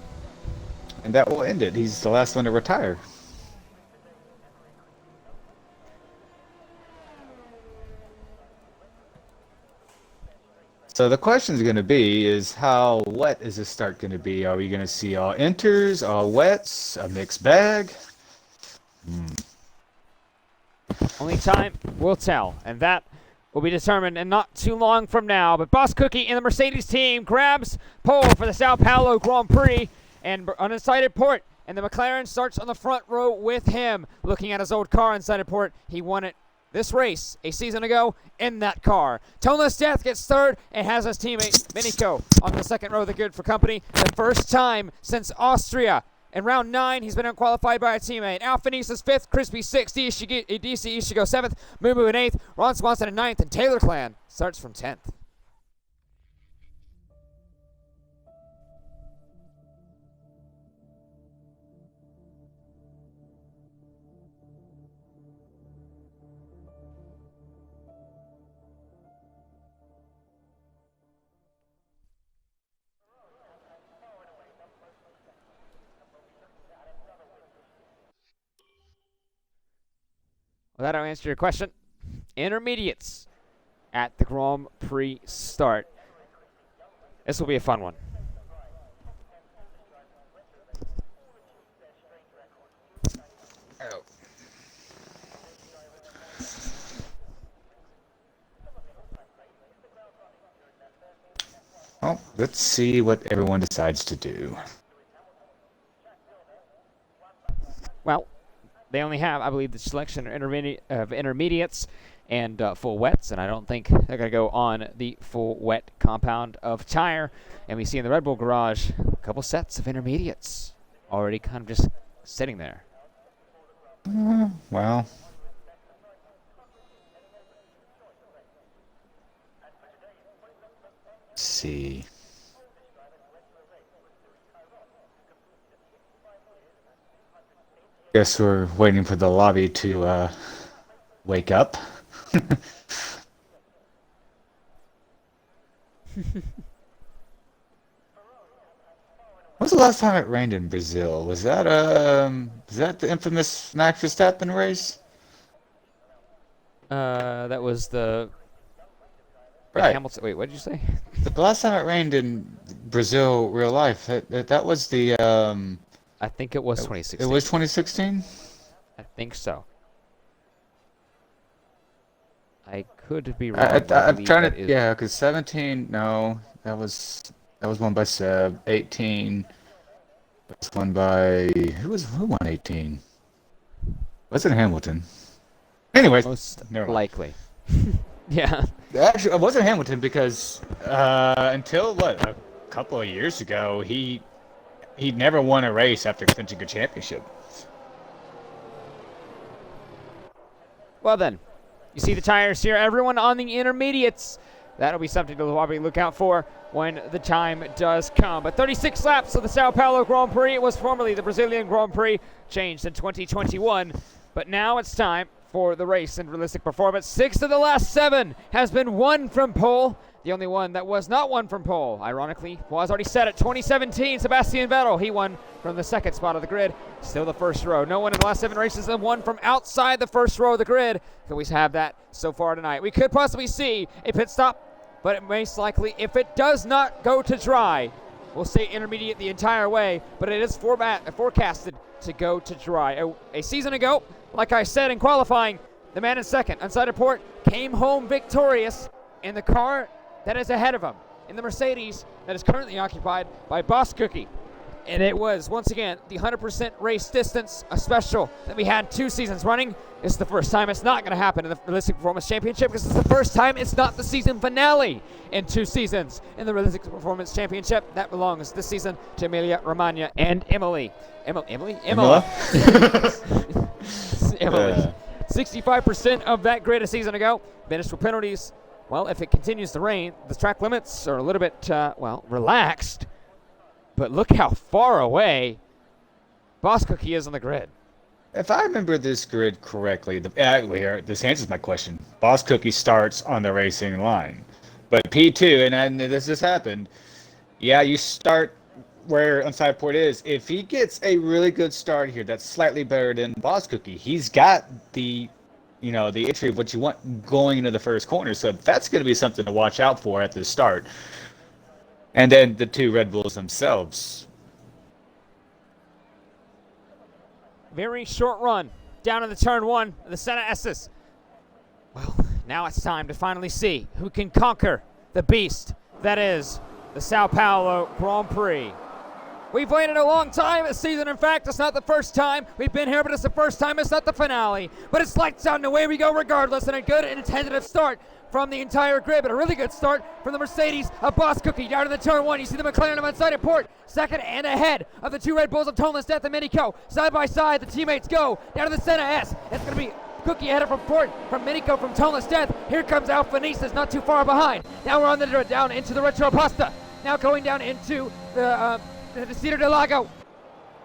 And that will end it. He's the last one to retire. So the question is going to be is how wet is this start going to be? Are we going to see all inters, all wets, a mixed bag? Only time will tell, and that will be determined in not too long from now. But Boss Cookie and the Mercedes team grabs pole for the Sao Paulo Grand Prix, and undecided Port, and the McLaren starts on the front row with him. Looking at his old car inside Port, he won it this race a season ago in that car. Toneless Death gets third and has his teammate Miniko on the second row of the grid for company. The first time since Austria. In round 9, he's been unqualified by a teammate. Alphanese is 5th, Crispy 6th, DC Ishigo 7th, Mumu in 8th, Ron Swanson in 9th, and Taylor Clan starts from 10th. Well, that'll answer your question. Intermediates at the Grand Prix start. This will be a fun one. Well, let's see what everyone decides to do. Well, they only have, I believe, the selection of intermediates and full wets, and I don't think they're going to go on the full wet compound of tire. And we see in the Red Bull garage a couple sets of intermediates already kind of just sitting there. Well, let's see. Guess we're waiting for the lobby to wake up. When was the last time it rained in Brazil? Was that the infamous Max Verstappen race? That was the Right. Hamilton. Wait, what did you say? The last time it rained in Brazil, real life, that was the I think it was 2016. It was 2016. I think so. I could be wrong. but I I'm believe trying that to, is- yeah, because 17, no, that was won by Seb. 18 was won by who won 18? Was it Hamilton? Anyways, most never mind. likely. Yeah. Actually, it wasn't Hamilton because until a couple of years ago, he never won a race after clinching a championship. Well then, you see the tires here. Everyone on the intermediates. That'll be something to probably look out for when the time does come. But 36 laps of the São Paulo Grand Prix. It was formerly the Brazilian Grand Prix, changed in 2021. But now it's time for the race and realistic performance. 6 of the last 7 has been won from pole. The only one that was not won from pole, ironically, was already set at 2017. Sebastian Vettel, he won from the second spot of the grid. Still the first row. No one in the last 7 races has won from outside the first row of the grid. Could we have that so far tonight? We could possibly see a pit stop, but it most likely, if it does not go to dry, we'll stay intermediate the entire way, but it is forecasted to go to dry. A season ago, like I said in qualifying, the man in second, unsighted port, came home victorious in the car that is ahead of him, in the Mercedes that is currently occupied by Boss Cookie. And it was, once again, the 100% race distance, a special that we had 2 seasons running. This is the first time it's not going to happen in the Realistic Performance Championship because it's the first time it's not the season finale in 2 seasons in the Realistic Performance Championship. That belongs this season to Emilia Romagna and Emily. Emily? Imola? Emily. 65% of that grid a season ago. Finished for penalties. Well, if it continues to rain, the track limits are a little bit, relaxed. But look how far away Boss Cookie is on the grid. If I remember this grid correctly, this answers my question. Boss Cookie starts on the racing line. But P2, and this has happened, yeah, you start where Unside Port is. If he gets a really good start here that's slightly better than Boss Cookie, he's got the entry of what you want going into the first corner. So that's going to be something to watch out for at the start. And then the 2 Red Bulls themselves. Very short run down in the turn 1 of the Senna S's. Well, now it's time to finally see who can conquer the beast that is the São Paulo Grand Prix. We've waited a long time this season. In fact, it's not the first time we've been here, but it's the first time it's not the finale. But it's lights out and away we go regardless, and a good and tentative start from the entire grid, but a really good start from the Mercedes of Boss Cookie down to the turn 1. You see the McLaren of Unsighted Port, second and ahead of the 2 Red Bulls of Toneless Death and Minico. Side by side, the teammates go down to the Senna S. It's going to be Cookie ahead from Port, from Minico, from Toneless Death. Here comes Alphanistas, not too far behind. Now we're on down into the Retro Pasta. Now going down into the Cedar del Lago.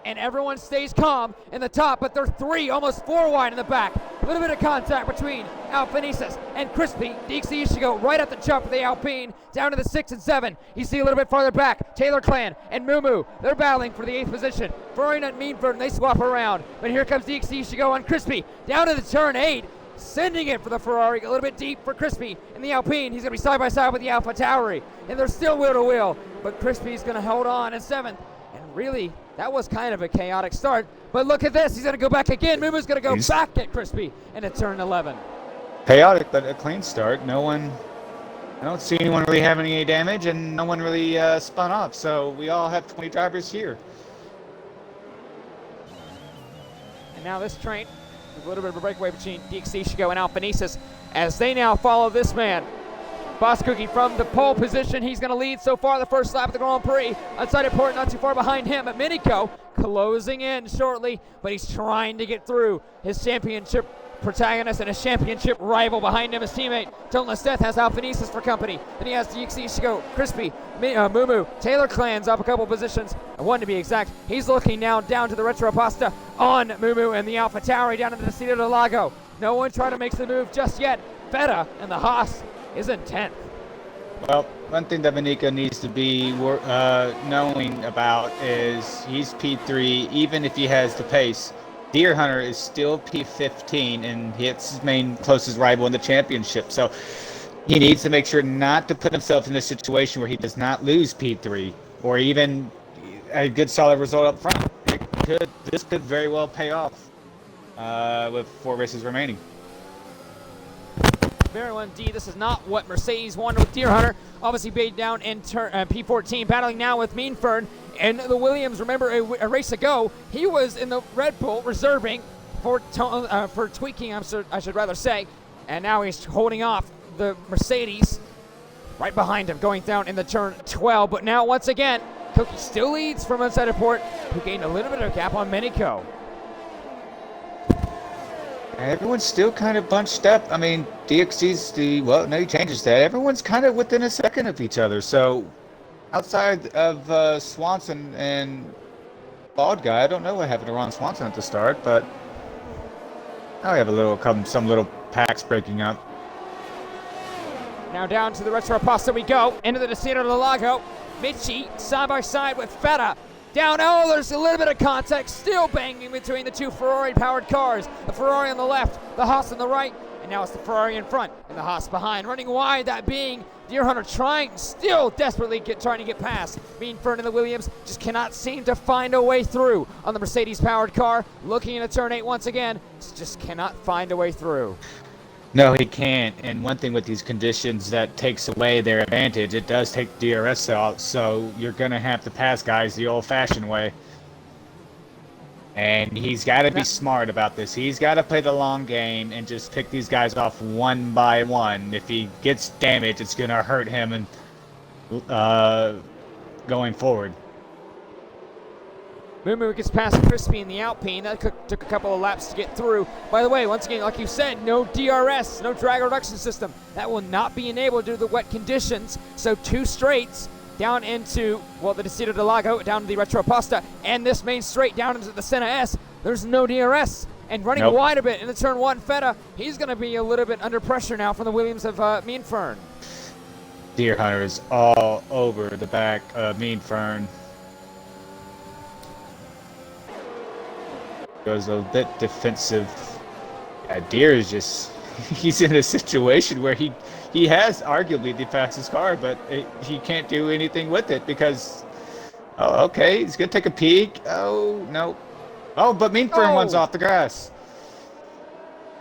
And everyone stays calm in the top, but they're 3, almost 4 wide in the back. A little bit of contact between Alphanistas and Crispy. Dixie Ishigo right at the jump of the Alpine, down to the 6 and 7. You see a little bit farther back, Taylor Clan and Moo. They're battling for the 8th position. Ferrari and Meanford, and they swap around. But here comes Dixie Ishigo on Crispy, down to the turn 8. Sending it for the Ferrari, a little bit deep for Crispy in the Alpine. He's going to be side by side with the Alpha Tauri. And they're still wheel to wheel, but Crispy's going to hold on in 7th. And really, that was kind of a chaotic start. But look at this. He's going to go back again. Mumu's going to go back at Crispy into turn 11. Chaotic, but a clean start. I don't see anyone really having any damage, and no one really spun off. So we all have 20 drivers here. And now this train, a little bit of a breakaway between DXC Chico and Alphanesis as they now follow this man. Boss Cookie from the pole position. He's going to lead so far the first lap of the Grand Prix. Unsighted port not too far behind him. Minico closing in shortly, but he's trying to get through his championship protagonist and his championship rival behind him. His teammate, Don't Let Death, has Alphanesis for company. Then he has DXC Chico, Crispy, Moo, Taylor Clans up a couple positions, one to be exact. He's looking now down to the Retro Pasta on Moo and the Alpha Tauri down in the Cito del Lago. No one trying to make the move just yet. Feta and the Haas is in 10th. Well, one thing that Manika needs to be knowing about is he's P3, even if he has the pace. Deer Hunter is still P15, and it's his main closest rival in the championship. So he needs to make sure not to put himself in a situation where he does not lose P3, or even a good solid result up front. This could very well pay off with 4 races remaining. Maryland D, this is not what Mercedes wanted with Deer Hunter. Obviously paid down in P14, battling now with Mean Fern and the Williams. Remember a race ago, he was in the Red Bull reserving for tweaking, I should rather say, and now he's holding off the Mercedes right behind him, going down in the turn 12. But now once again, Cookie still leads from inside of port, who gained a little bit of a gap on Minico. Everyone's still kind of bunched up. I mean, DXC's no, he changes that. Everyone's kind of within a second of each other. So, outside of Swanson and Bald Guy, I don't know what happened to Ron Swanson at the start, but now we have some little packs breaking up. Now down to the Retro Pasta we go, into the Descento del Lago. Mitchie side by side with Feta. Down, there's a little bit of contact, still banging between the two Ferrari-powered cars. The Ferrari on the left, the Haas on the right, and now it's the Ferrari in front and the Haas behind. Running wide, that being Deer Hunter still desperately trying to get past. Mean Fern and the Williams just cannot seem to find a way through on the Mercedes-powered car. Looking into turn 8 once again, just cannot find a way through. No, he can't. And one thing with these conditions that takes away their advantage, it does take DRS out, so you're going to have to pass guys the old-fashioned way. And he's got to be smart about this. He's got to play the long game and just pick these guys off one by one. If he gets damaged, it's going to hurt him and going forward. Moo gets past Crispy in the Alpine. That took a couple of laps to get through. By the way, once again, like you said, no DRS, no drag reduction system. That will not be enabled due to the wet conditions. So 2 straights down into, the Descento del Lago, down to the Retro Pasta, and this main straight down into the Senna S. There's no DRS. And running wide a bit in the turn 1, Feta, he's going to be a little bit under pressure now from the Williams of Mean Fern. Deer Hunter is all over the back of Mean Fern. Goes a bit defensive. Deer is he's in a situation where he has arguably the fastest car, but he can't do anything with it because, okay, he's going to take a peek. Oh, no. Oh, but Mean Fern runs off the grass.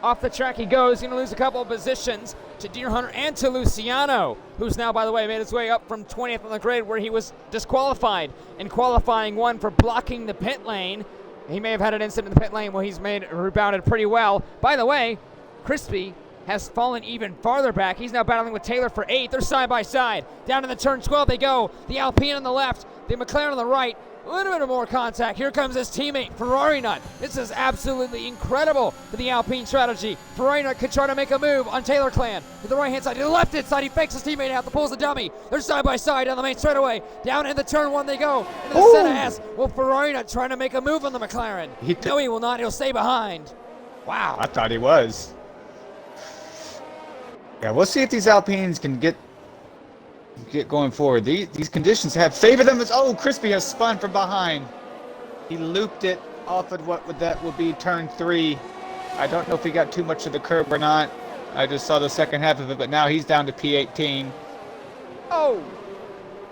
Off the track he goes. He's going to lose a couple of positions to Deer Hunter and to Luciano, who's now, by the way, made his way up from 20th on the grid where he was disqualified in qualifying 1 for blocking the pit lane. He may have had an incident in the pit lane where he's rebounded pretty well. By the way, Crispy has fallen even farther back. He's now battling with Taylor for 8th. They're side by side. Down to the turn 12 they go. The Alpine on the left, the McLaren on the right. A little bit more contact. Here comes his teammate, Ferrari Nut. This is absolutely incredible for the Alpine strategy. Ferrari Nut could try to make a move on Taylor Clan. To the right-hand side, to the left-hand side, he fakes his teammate out. The pole's a dummy. They're side by side down the main straightaway. Down in the turn 1 they go. Into the Senna S. Will Ferrari Nut trying to make a move on the McLaren? No, he will not. He'll stay behind. Wow. I thought he was. Yeah, we'll see if these Alpines can get going forward. These conditions have favored them. Crispy has spun from behind. He looped it off at that would be turn 3. I don't know if he got too much of the curb or not. I just saw the second half of it, but now he's down to P18.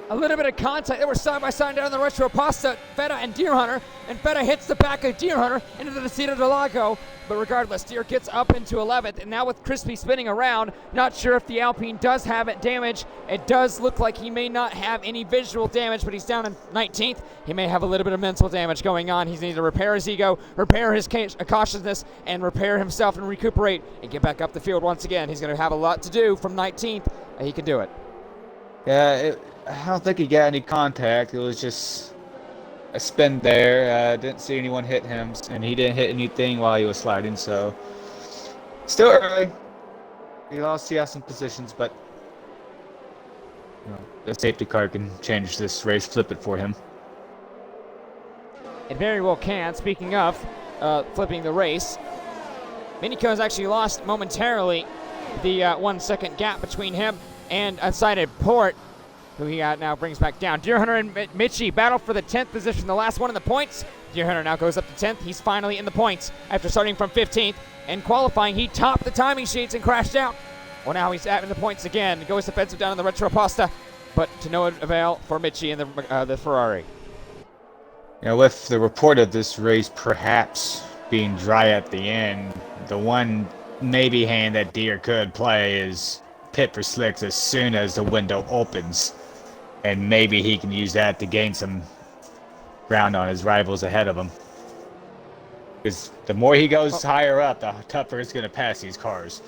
A little bit of contact. They were side by side down the retro pasta, Feta and Deer Hunter, and Feta hits the back of Deer Hunter into the Descida del Lago. But regardless, Deer gets up into 11th, and now with Crispy spinning around, not sure if the Alpine does have it damage. It does look like he may not have any visual damage, but he's down in 19th. He may have a little bit of mental damage going on. He's needs to repair his ego, repair his cautiousness, and repair himself and recuperate and get back up the field once again. He's going to have a lot to do from 19th. He can do it. Yeah, I don't think he got any contact. It was just a spin there. Didn't see anyone hit him, and he didn't hit anything while he was sliding, so still early. He lost some positions, but the safety car can change this race, flip it for him. It very well can. Speaking of flipping the race, Minico's actually lost momentarily the 1 second gap between him and unsighted Port, who he now brings back down. Deer Hunter and Mitchie battle for the 10th position, the last one in the points. Deer Hunter now goes up to 10th. He's finally in the points after starting from 15th. And qualifying, he topped the timing sheets and crashed out. Well, now he's in the points again. Goes defensive down in the Retro Pasta, but to no avail for Mitchie and the Ferrari. With the report of this race perhaps being dry at the end, the one maybe hand that Deer could play is pit for slicks as soon as the window opens, and maybe he can use that to gain some ground on his rivals ahead of him, because the more he goes higher up, the tougher it's going to pass these cars.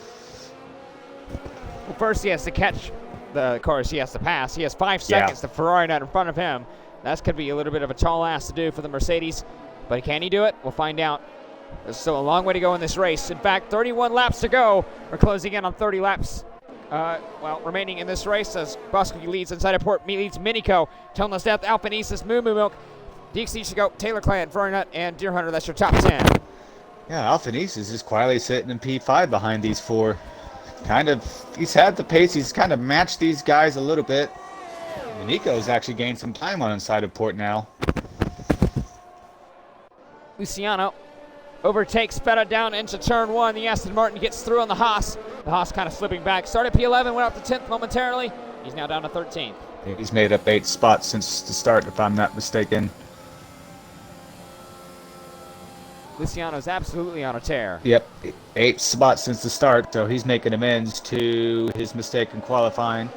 Well, first he has to catch the cars he has to pass. He has 5 seconds. The Ferrari not in front of him. That's could be a little bit of a tall ask to do for the Mercedes, but can he do it? We'll find out. There's still a long way to go in this race. In fact, 31 laps to go. We're closing in on 30 laps remaining in this race as Bosco leads inside of Port, leads Minico, Toneless Death, Alphanesis, Moo Moo Milk, DXC should go, Taylor Clan, Ferrari Nut, and Deer Hunter. That's your top 10. Yeah, Alphanesis is quietly sitting in P5 behind these four. He's had the pace. He's kind of matched these guys a little bit. Nico's actually gained some time on inside of Port now. Luciano overtakes Feta down into turn 1. The Aston Martin gets through on the Haas. The Haas kind of slipping back. Started P11, went up to 10th momentarily. He's now down to 13th. I think he's made up 8 spots since the start, if I'm not mistaken. Luciano's absolutely on a tear. Yep, 8 spots since the start, so he's making amends to his mistake in qualifying.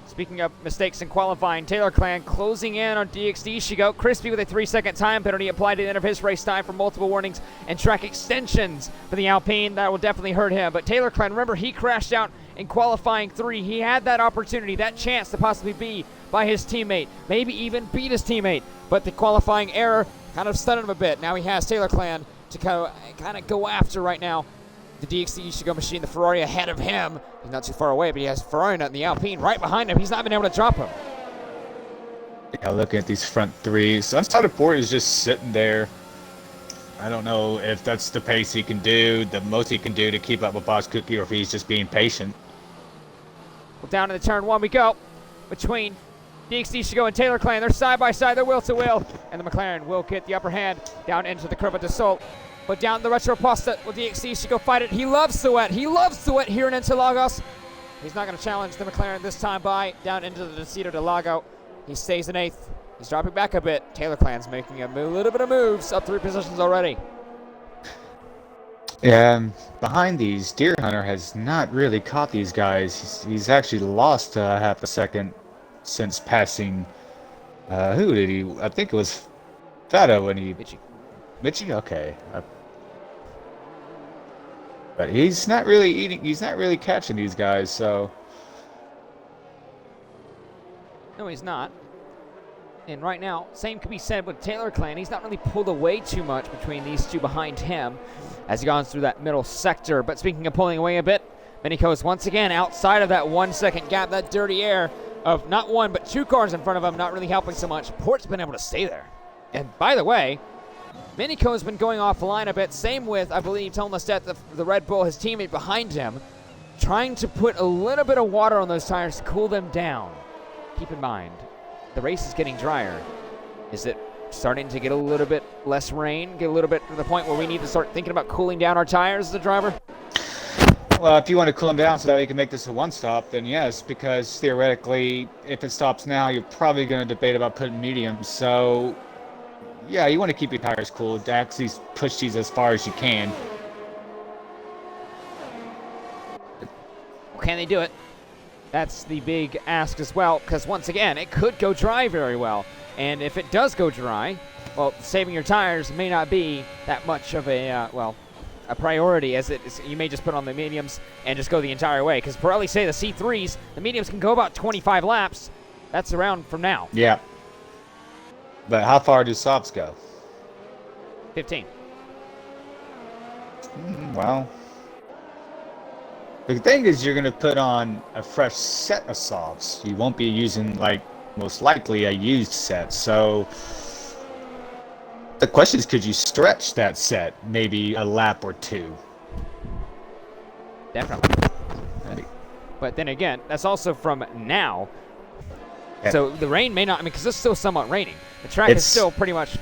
Speaking of mistakes in qualifying, Taylor Clan closing in on DXD Shigo. Crispy with a 3-second time penalty applied to the end of his race time for multiple warnings and track extensions for the Alpine. That will definitely hurt him. But Taylor Clan, remember, he crashed out in qualifying 3. He had that opportunity, that chance to possibly be by his teammate, maybe even beat his teammate. But the qualifying error kind of stunned him a bit. Now he has Taylor Clan to kind of go after right now. The DXD Shigo machine, the Ferrari ahead of him. He's not too far away, but he has Ferrari Nut and the Alpine right behind him. He's not been able to drop him. Yeah, looking at these front 3s. Unsighted Port is just sitting there. I don't know if that's the pace he can do, the most he can do to keep up with Boss Cookie, or if he's just being patient. Well, down to the turn 1 we go. Between DXD Shigo and Taylor Clan, they're side by side, they're wheel to wheel. And the McLaren will get the upper hand down into the Curva de Sol. But down the Retro Pasta, will DXC should go fight it. He loves Suet. He loves Suet here in Interlagos. He's not going to challenge the McLaren this time by down into the Descida del Lago. He stays in 8th. He's dropping back a bit. Taylor Clan's making a little bit of moves, up 3 positions already. Yeah, behind these, Deer Hunter has not really caught these guys. He's actually lost half a second since passing. Who did he? I think it was Feta when he. Mitchie? Okay. But he's not really he's not really catching these guys, so. No, he's not. And right now, same could be said with Taylor Clan. He's not really pulled away too much between these two behind him as he goes through that middle sector. But speaking of pulling away a bit, Minico is once again outside of that 1 second gap, that dirty air of not 1 but 2 cars in front of him, not really helping so much. Port's been able to stay there. And by the way, Minico has been going offline a bit. Same with, I believe, Toneless Death, the Red Bull, his teammate behind him, trying to put a little bit of water on those tires to cool them down. Keep in mind, the race is getting drier. Is it starting to get a little bit less rain? Get a little bit to the point where we need to start thinking about cooling down our tires as a driver? Well, if you want to cool them down so that you can make this a one-stop, then yes, because theoretically, if it stops now, you're probably going to debate about putting mediums. So, yeah, you want to keep your tires cool to actually push these as far as you can. Can they do it? That's the big ask as well, because once again, it could go dry very well. And if it does go dry, well, saving your tires may not be that much of a, a priority, as it is. You may just put on the mediums and just go the entire way. Because Pirelli say the C3s, the mediums can go about 25 laps. That's around from now. Yeah. But how far do softs go? 15. Well, the thing is, you're going to put on a fresh set of softs. You won't be using, like, most likely a used set. So the question is, could you stretch that set maybe a lap or two? Definitely. But then again, that's also from now. Yeah. So the rain may not, because it's still somewhat raining. The track is still pretty much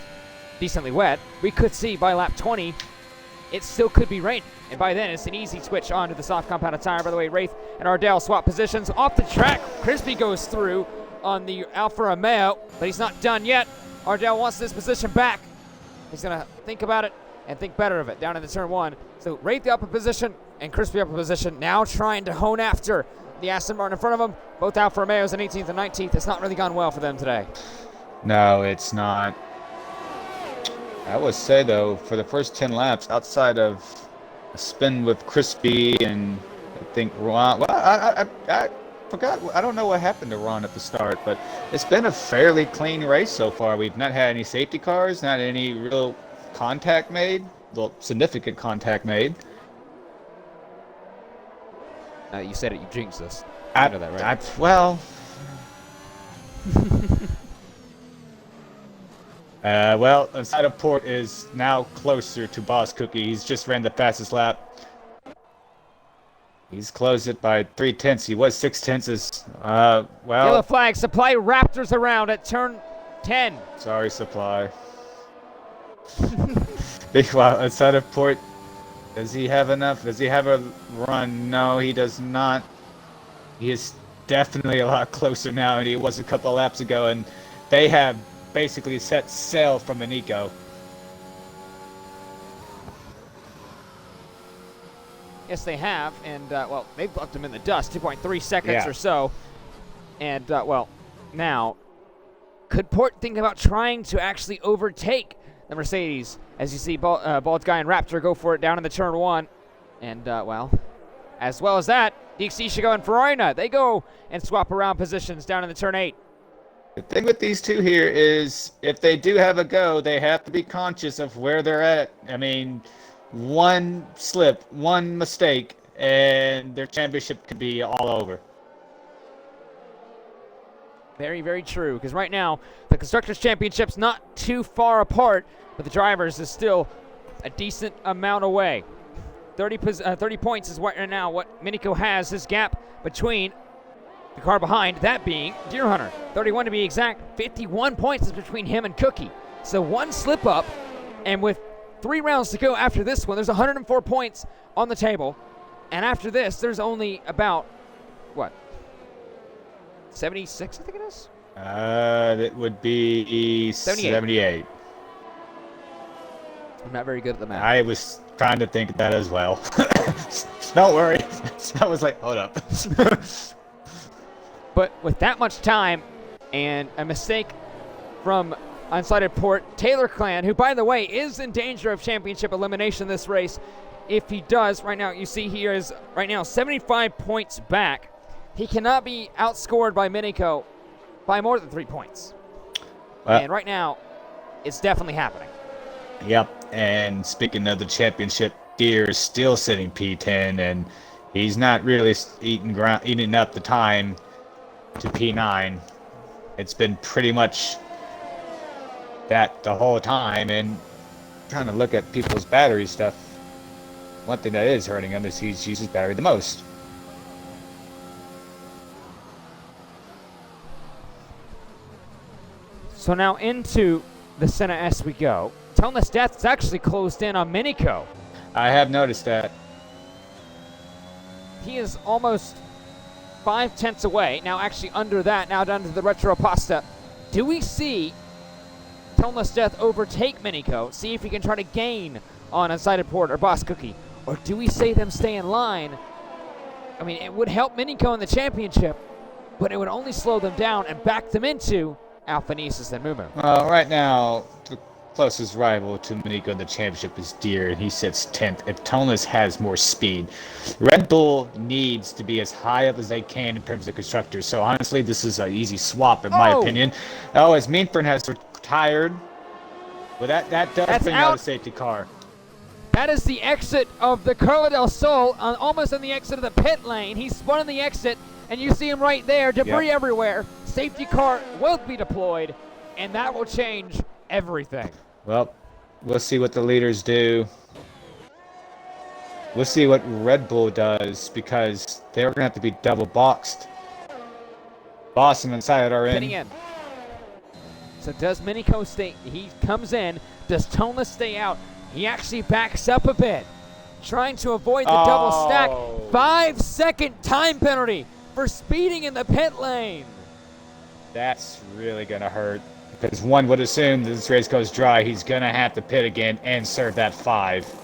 decently wet. We could see by lap 20, it still could be raining. And by then, it's an easy switch onto the soft compounded tire. By the way, Wraith and Ardell swap positions off the track. Crispy goes through on the Alfa Romeo, but he's not done yet. Ardell wants this position back. He's going to think about it and think better of it down in the turn 1. So Wraith the upper position and Crispy upper position, now trying to hone after the Aston Martin in front of them. Both Alfa Romeos in 18th and 19th. It's not really gone well for them today. No, it's not. I would say, though, for the first 10 laps, outside of a spin with Crispy and I think Ron, well, I forgot. I don't know what happened to Ron at the start, but it's been a fairly clean race so far. We've not had any safety cars, not any real contact made, well, significant contact made. You said it, you jinxed us. I know that, right? Well, inside of Port is now closer to Boss Cookie. He's just ran the fastest lap. He's closed it by 3/10. He was 6/10. Yellow flag. Supply Raptors around at turn 10. Sorry, Supply. Well, inside of Port, does he have enough? Does he have a run? No, he does not. He is definitely a lot closer now than he was a couple of laps ago, and they have basically set sail from the Nico. Yes, they have, and, they've left him in the dust, 2.3 seconds or so. And, now, could Port think about trying to actually overtake the Mercedes? As you see, Bald Guy and Raptor go for it down in the turn 1. And, as well as that, Dixishigo and Farina, they go and swap around positions down in the turn 8. The thing with these two here is, if they do have a go, they have to be conscious of where they're at. I mean, one slip, one mistake, and their championship could be all over. Very, very true, because right now, the Constructors' Championship's not too far apart, but the Drivers is still a decent amount away. 30 points is right now what Minico has, his gap between the car behind, that being Deer Hunter. 31 to be exact. 51 points is between him and Cookie. So one slip up, and with 3 rounds to go after this one, there's 104 points on the table. And after this, there's only about, 76, I think it is? It would be 78. I'm not very good at the math. I was trying to think that as well. Don't worry. I was like, hold up. But with that much time and a mistake from unsighted Port, Taylor Clan, who, by the way, is in danger of championship elimination this race, if he does, right now, you see he is right now 75 points back. He cannot be outscored by Minico by more than 3 points. And right now, it's definitely happening. Yep, and speaking of the championship, Deere is still sitting P10, and he's not really eating up the time to P9. It's been pretty much that the whole time, and trying to look at people's battery stuff. One thing that is hurting him is he uses battery the most. So now into the Senna S we go. Toneless Death's actually closed in on Minico. I have noticed that. He is almost 5/10 away. Now actually under that, now down to the Retro Pasta. Do we see Toneless Death overtake Minico, see if he can try to gain on Unsighted Port or Boss Cookie? Or do we say them stay in line? I mean, it would help Minico in the championship, but it would only slow them down and back them into Alphanesis and Mumu. Well, right now, the closest rival to Minico in the championship is Deer, and he sits 10th. If Toneless has more speed, Red Bull needs to be as high up as they can in terms of constructors. So honestly, this is an easy swap, in my opinion. Oh, as Meanfern has retired, well, that does bring out a safety car. That is the exit of the Curla del Sol, almost on the exit of the pit lane. He spun in the exit, and you see him right there. Debris everywhere. Safety car will be deployed, and that will change everything. Well, we'll see what the leaders do. We'll see what Red Bull does, because they're going to have to be double boxed. Boss and Unsighted are Getting in. So does Minico stay? He comes in. Does Toneless stay out? He actually backs up a bit, trying to avoid the double stack. 5-second time penalty for speeding in the pit lane. That's really going to hurt, because one would assume that this race goes dry, he's going to have to pit again and serve that 5.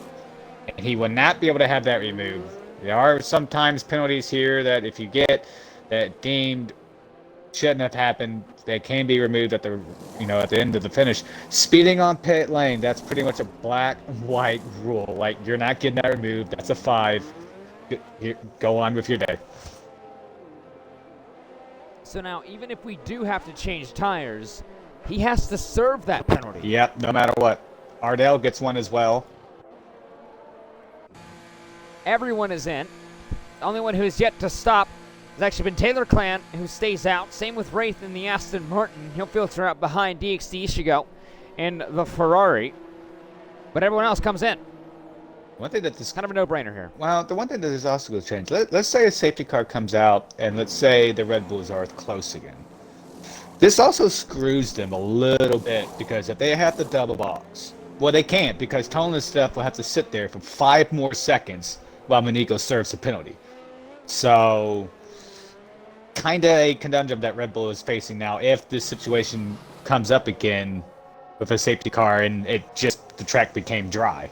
And he will not be able to have that removed. There are sometimes penalties here that if you get that deemed shouldn't have happened, they can be removed at the end of the finish. Speeding on pit lane, that's pretty much a black and white rule. Like, you're not getting that removed. That's a 5. Go on with your day. So now, even if we do have to change tires, he has to serve that penalty. Yep, no matter what. Ardell gets one as well. Everyone is in. The only one who is yet to stop has actually been Taylor Clan, who stays out. Same with Wraith in the Aston Martin. He'll filter out behind DXT Ishigo in the Ferrari. But everyone else comes in. One thing that this kind of a no-brainer here. Well, the one thing that is also going to change. Let's say a safety car comes out, and let's say the Red Bulls are close again. This also screws them a little bit, because if they have to double box, well, they can't, because Toneless Stuff will have to sit there for 5 more seconds while Minico serves a penalty. So, kind of a conundrum that Red Bull is facing now if this situation comes up again with a safety car and the track became dry.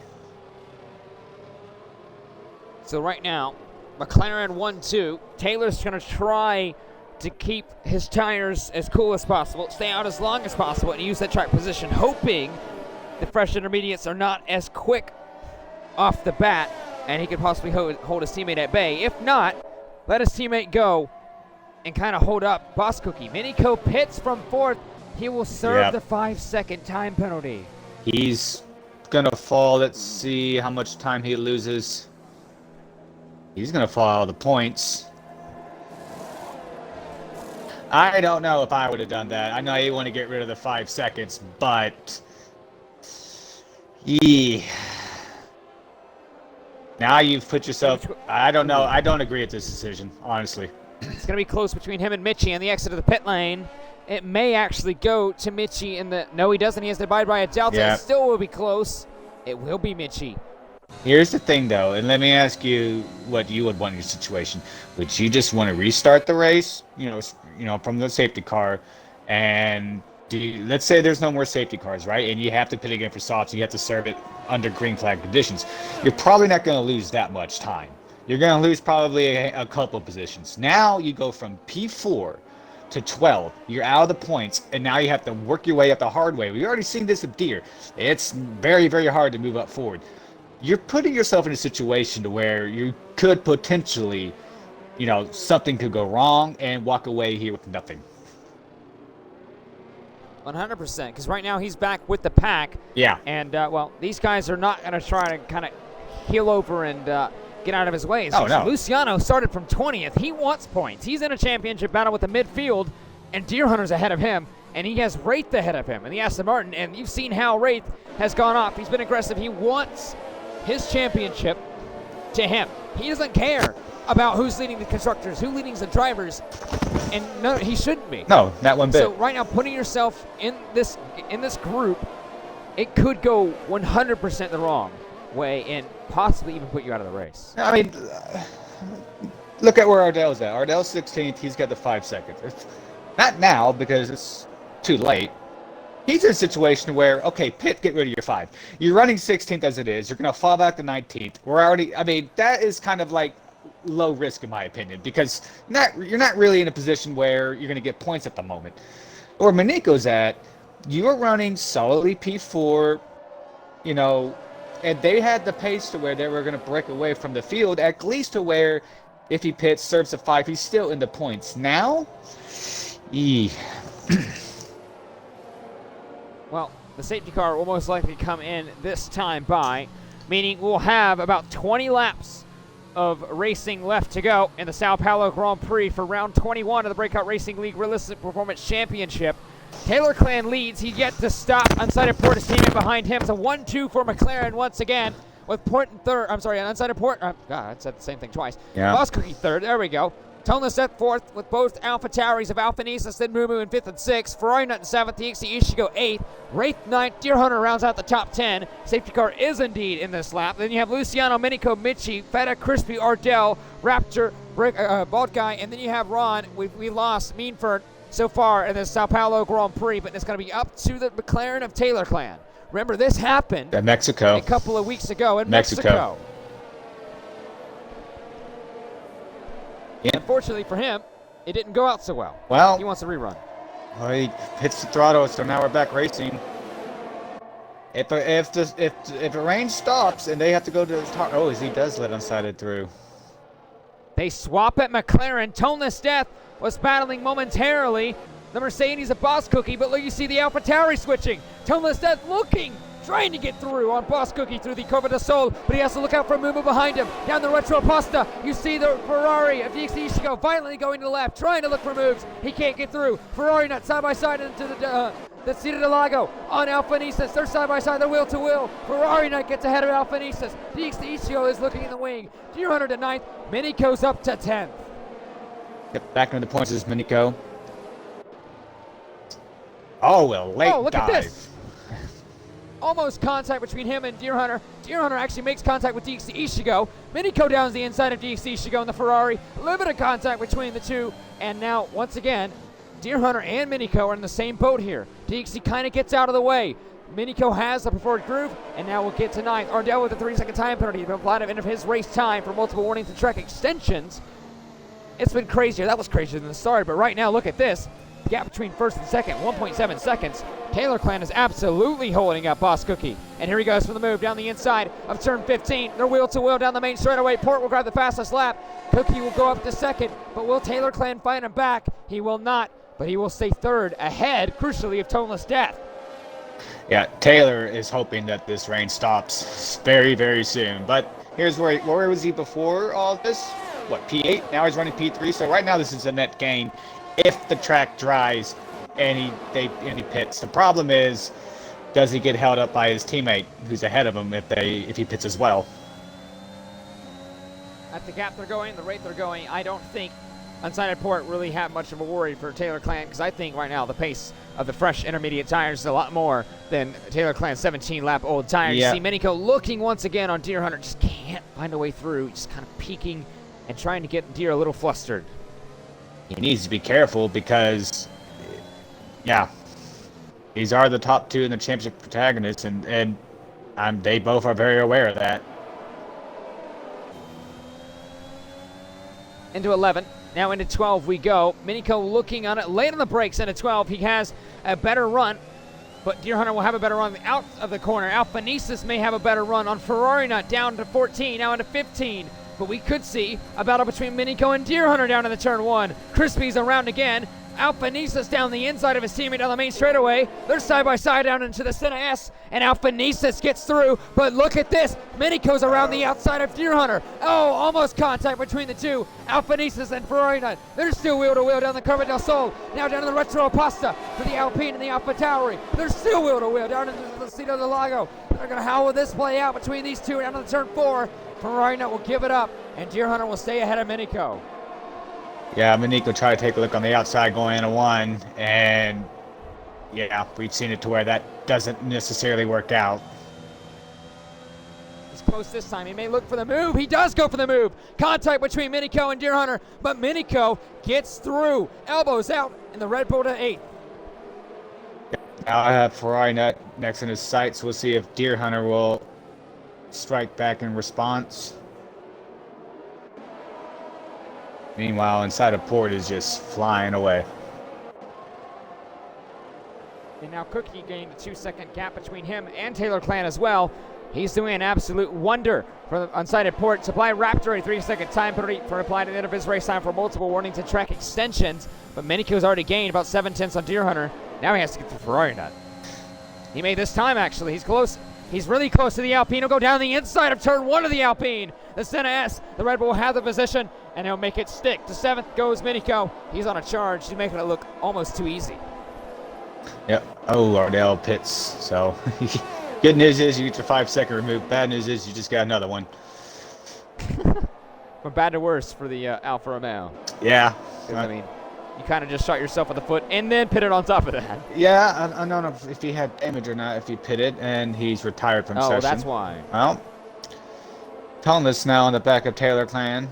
So right now, McLaren 1-2. Taylor's going to try to keep his tires as cool as possible, stay out as long as possible, and use that track position, hoping the fresh intermediates are not as quick off the bat, and he could possibly hold his teammate at bay. If not, let his teammate go and kind of hold up Boss Cookie. Minico pits from 4th. He will serve the 5-second time penalty. He's going to fall. Let's see how much time he loses. He's going to fall all the points. I don't know if I would have done that. I know you want to get rid of the 5 seconds, but now you've put yourself. I don't know. I don't agree with this decision, honestly. It's going to be close between him and Mitchie on the exit of the pit lane. It may actually go to Mitchie in the... No, he doesn't. He has to abide by a delta. Yeah. It still will be close. It will be Mitchie. Here's the thing, though, and let me ask you what you would want in your situation. Would you just want to restart the race, from the safety car, and let's say there's no more safety cars, right? And you have to pit again for softs, and you have to serve it under green flag conditions. You're probably not going to lose that much time. You're going to lose probably a couple of positions. Now you go from P4 to 12. You're out of the points, and now you have to work your way up the hard way. We've already seen this with Deer. It's very, very hard to move up forward. You're putting yourself in a situation to where you could potentially, something could go wrong and walk away here with nothing. 100%, because right now he's back with the pack. Yeah. And, these guys are not going to try to kind of heel over and get out of his way. Oh, no. Luciano started from 20th. He wants points. He's in a championship battle with the midfield, and Deer Hunter's ahead of him, and he has Wraith ahead of him in the Aston Martin, and you've seen how Wraith has gone off. He's been aggressive. He wants his championship to him. He doesn't care about who's leading the constructors, who's leading the drivers, and no, he shouldn't be. No, not one bit. So right now, putting yourself in this group, it could go 100% the wrong way and possibly even put you out of the race. I mean, look at where Ardell's at. Ardell's 16th. He's got the 5 seconds. Not now because it's too late. He's in a situation where, okay, Pitt, get rid of your 5. You're running 16th as it is. You're going to fall back to 19th. That is kind of like low risk in my opinion because you're not really in a position where you're going to get points at the moment. Where Miniko's at, you're running solidly P4, and they had the pace to where they were going to break away from the field, at least to where if he pits, serves a 5, he's still in the points. Now, Well, the safety car will most likely come in this time by, meaning we'll have about 20 laps of racing left to go in the São Paulo Grand Prix for round 21 of the Breakout Racing League Realistic Performance Championship. Taylor Clan leads. He yet to stop. Unsighted Port is teaming behind him. It's a 1-2 for McLaren once again with Port in third. I'm sorry, Unsighted Port. God, I said the same thing twice. Yeah. Boss Cookie third. There we go. Toneless at fourth with both Alpha Tauris of Alpha Nisas, then Moo in fifth and sixth. Ferrari Nut in seventh. DXC Ishigo eighth. Wraith ninth. Deer Hunter rounds out the top 10. Safety car is indeed in this lap. Then you have Luciano, Minico, Michi, Feta, Crispy, Ardell, Raptor, Bald Guy, and then you have Ron. We lost Meanford so far in the Sao Paulo Grand Prix, but it's going to be up to the McLaren of Taylor Clan. Remember, this happened at Mexico a couple of weeks ago in Mexico. Yeah. Unfortunately for him, it didn't go out so well. Well, He wants a rerun. he hits the throttle, so now we're back racing. If the rain stops and they have to go to the top, he does let Unsighted through. They swap at McLaren. Toneless Death was battling momentarily the Mercedes of Boss Cookie, but look, you see the Alpha Tauri switching. Toneless Death trying to get through on Boss Cookie through the Curva del Sol, but he has to look out for Mumu behind him. Down the Retro Pasta, you see the Ferrari of DXC Ishigo violently going to the left, trying to look for moves. He can't get through. Ferrari Nut side by side into the Cita del Lago on Alpha Nisas. They're side by side, they're wheel to wheel. Ferrari Nut gets ahead of Alpha Nisas. DXC Ishigo is looking in the wing. Deer Hunter to 9th. Minico's up to 10th. Yep, back into the points is Minico. Oh, well, late look dive. at this. Almost contact between him and Deer Hunter. Deer Hunter actually makes contact with DXC Ishigo. Minico downs the inside of DXC Ishigo in the Ferrari. Limited contact between the two. And now, once again, Deer Hunter and Minico are in the same boat here. DXC kind of gets out of the way. Minico has the preferred groove, and now we'll get to 9th. Ardell with a 3-second time penalty. He's been applied at the end of his race time for multiple warnings and track extensions. It's been crazier. That was crazier than the start, but right now, look at this. The gap between first and second, 1.7 seconds. Taylor Clan is absolutely holding up Boss Cookie. And here he goes for the move down the inside of turn 15. They're wheel to wheel down the main straightaway. Port will grab the fastest lap. Cookie will go up to second, but will Taylor Clan find him back? He will not, but he will stay third ahead, crucially, of Toneless Death. Yeah, Taylor is hoping that this rain stops very, very soon. But here's where was he before all this? What, P8? Now he's running P3. So right now this is a net gain if the track dries and he pits. The problem is, does he get held up by his teammate who's ahead of him if he pits as well? At the gap they're going, the rate they're going, I don't think Unsighted Port really have much of a worry for Taylor Clan, because I think right now the pace of the fresh intermediate tires is a lot more than Taylor Clan's 17-lap-old tires. Yeah. You see Minico looking once again on Deer Hunter, just can't find a way through, just kind of peeking and trying to get Deer a little flustered. He needs to be careful because, yeah, these are the top two in the championship protagonists, and they both are very aware of that. Into 11. Now into 12 we go. Minico looking on it, late on the brakes into 12. He has a better run, but Deer Hunter will have a better run out of the corner. Alpha Nisas may have a better run on Ferrari Nut down to 14, now into 15. But we could see a battle between Minico and Deer Hunter down in the turn 1. Crispy's around again. Alpha Nisas down the inside of his teammate down the main straightaway. They're side by side down into the Senna S, and Alpha Nisas gets through. But look at this. Minico's around the outside of Deer Hunter. Oh, almost contact between the two. Alpha Nisas and Ferrari Nut. They're still wheel to wheel down the Curva del Sol. Now down to the Retro Pasta for the Alpine and the Alpha Tauri. They're still wheel to wheel down into the Cita del Lago. They're going to how will this play out between these two down to the turn 4. Ferrari Nut will give it up, and Deer Hunter will stay ahead of Minico. Yeah, Minico tried to take a look on the outside going into 1, and yeah, we've seen it to where that doesn't necessarily work out. It's close this time. He may look for the move. He does go for the move. Contact between Minico and Deer Hunter, but Minico gets through. Elbows out in the Red Bull to 8th. Now I have Ferrari next in his sights. We'll see if Deer Hunter will strike back in response. Meanwhile, inside of Port is just flying away. And now Cookie gained a 2-second gap between him and Taylor Clan as well. He's doing an absolute wonder for the unsighted Port. Supply Raptor a 3-second time penalty for applying at the end of his race time for multiple warnings and track extensions. But Minico's already gained about 7/10 on Deer Hunter. Now he has to get the Ferrari nut. He made this time, actually. He's close. He's really close to the Alpine. He'll go down the inside of turn 1 of the Alpine. The Senna S, the Red Bull will have the position, and he'll make it stick. To 7th goes Minico. He's on a charge. He's making it look almost too easy. Yep. Oh, Ardell pits. So, good news is you get your 5-second remove. Bad news is you just got another one. From bad to worse for the Alfa Romeo. Yeah. I mean, you kind of just shot yourself in the foot and then pitted on top of that. Yeah, I don't know if he had damage or not, if he pitted, and he's retired from session. Oh, that's why. Well, Toneless now on the back of Taylor Clan.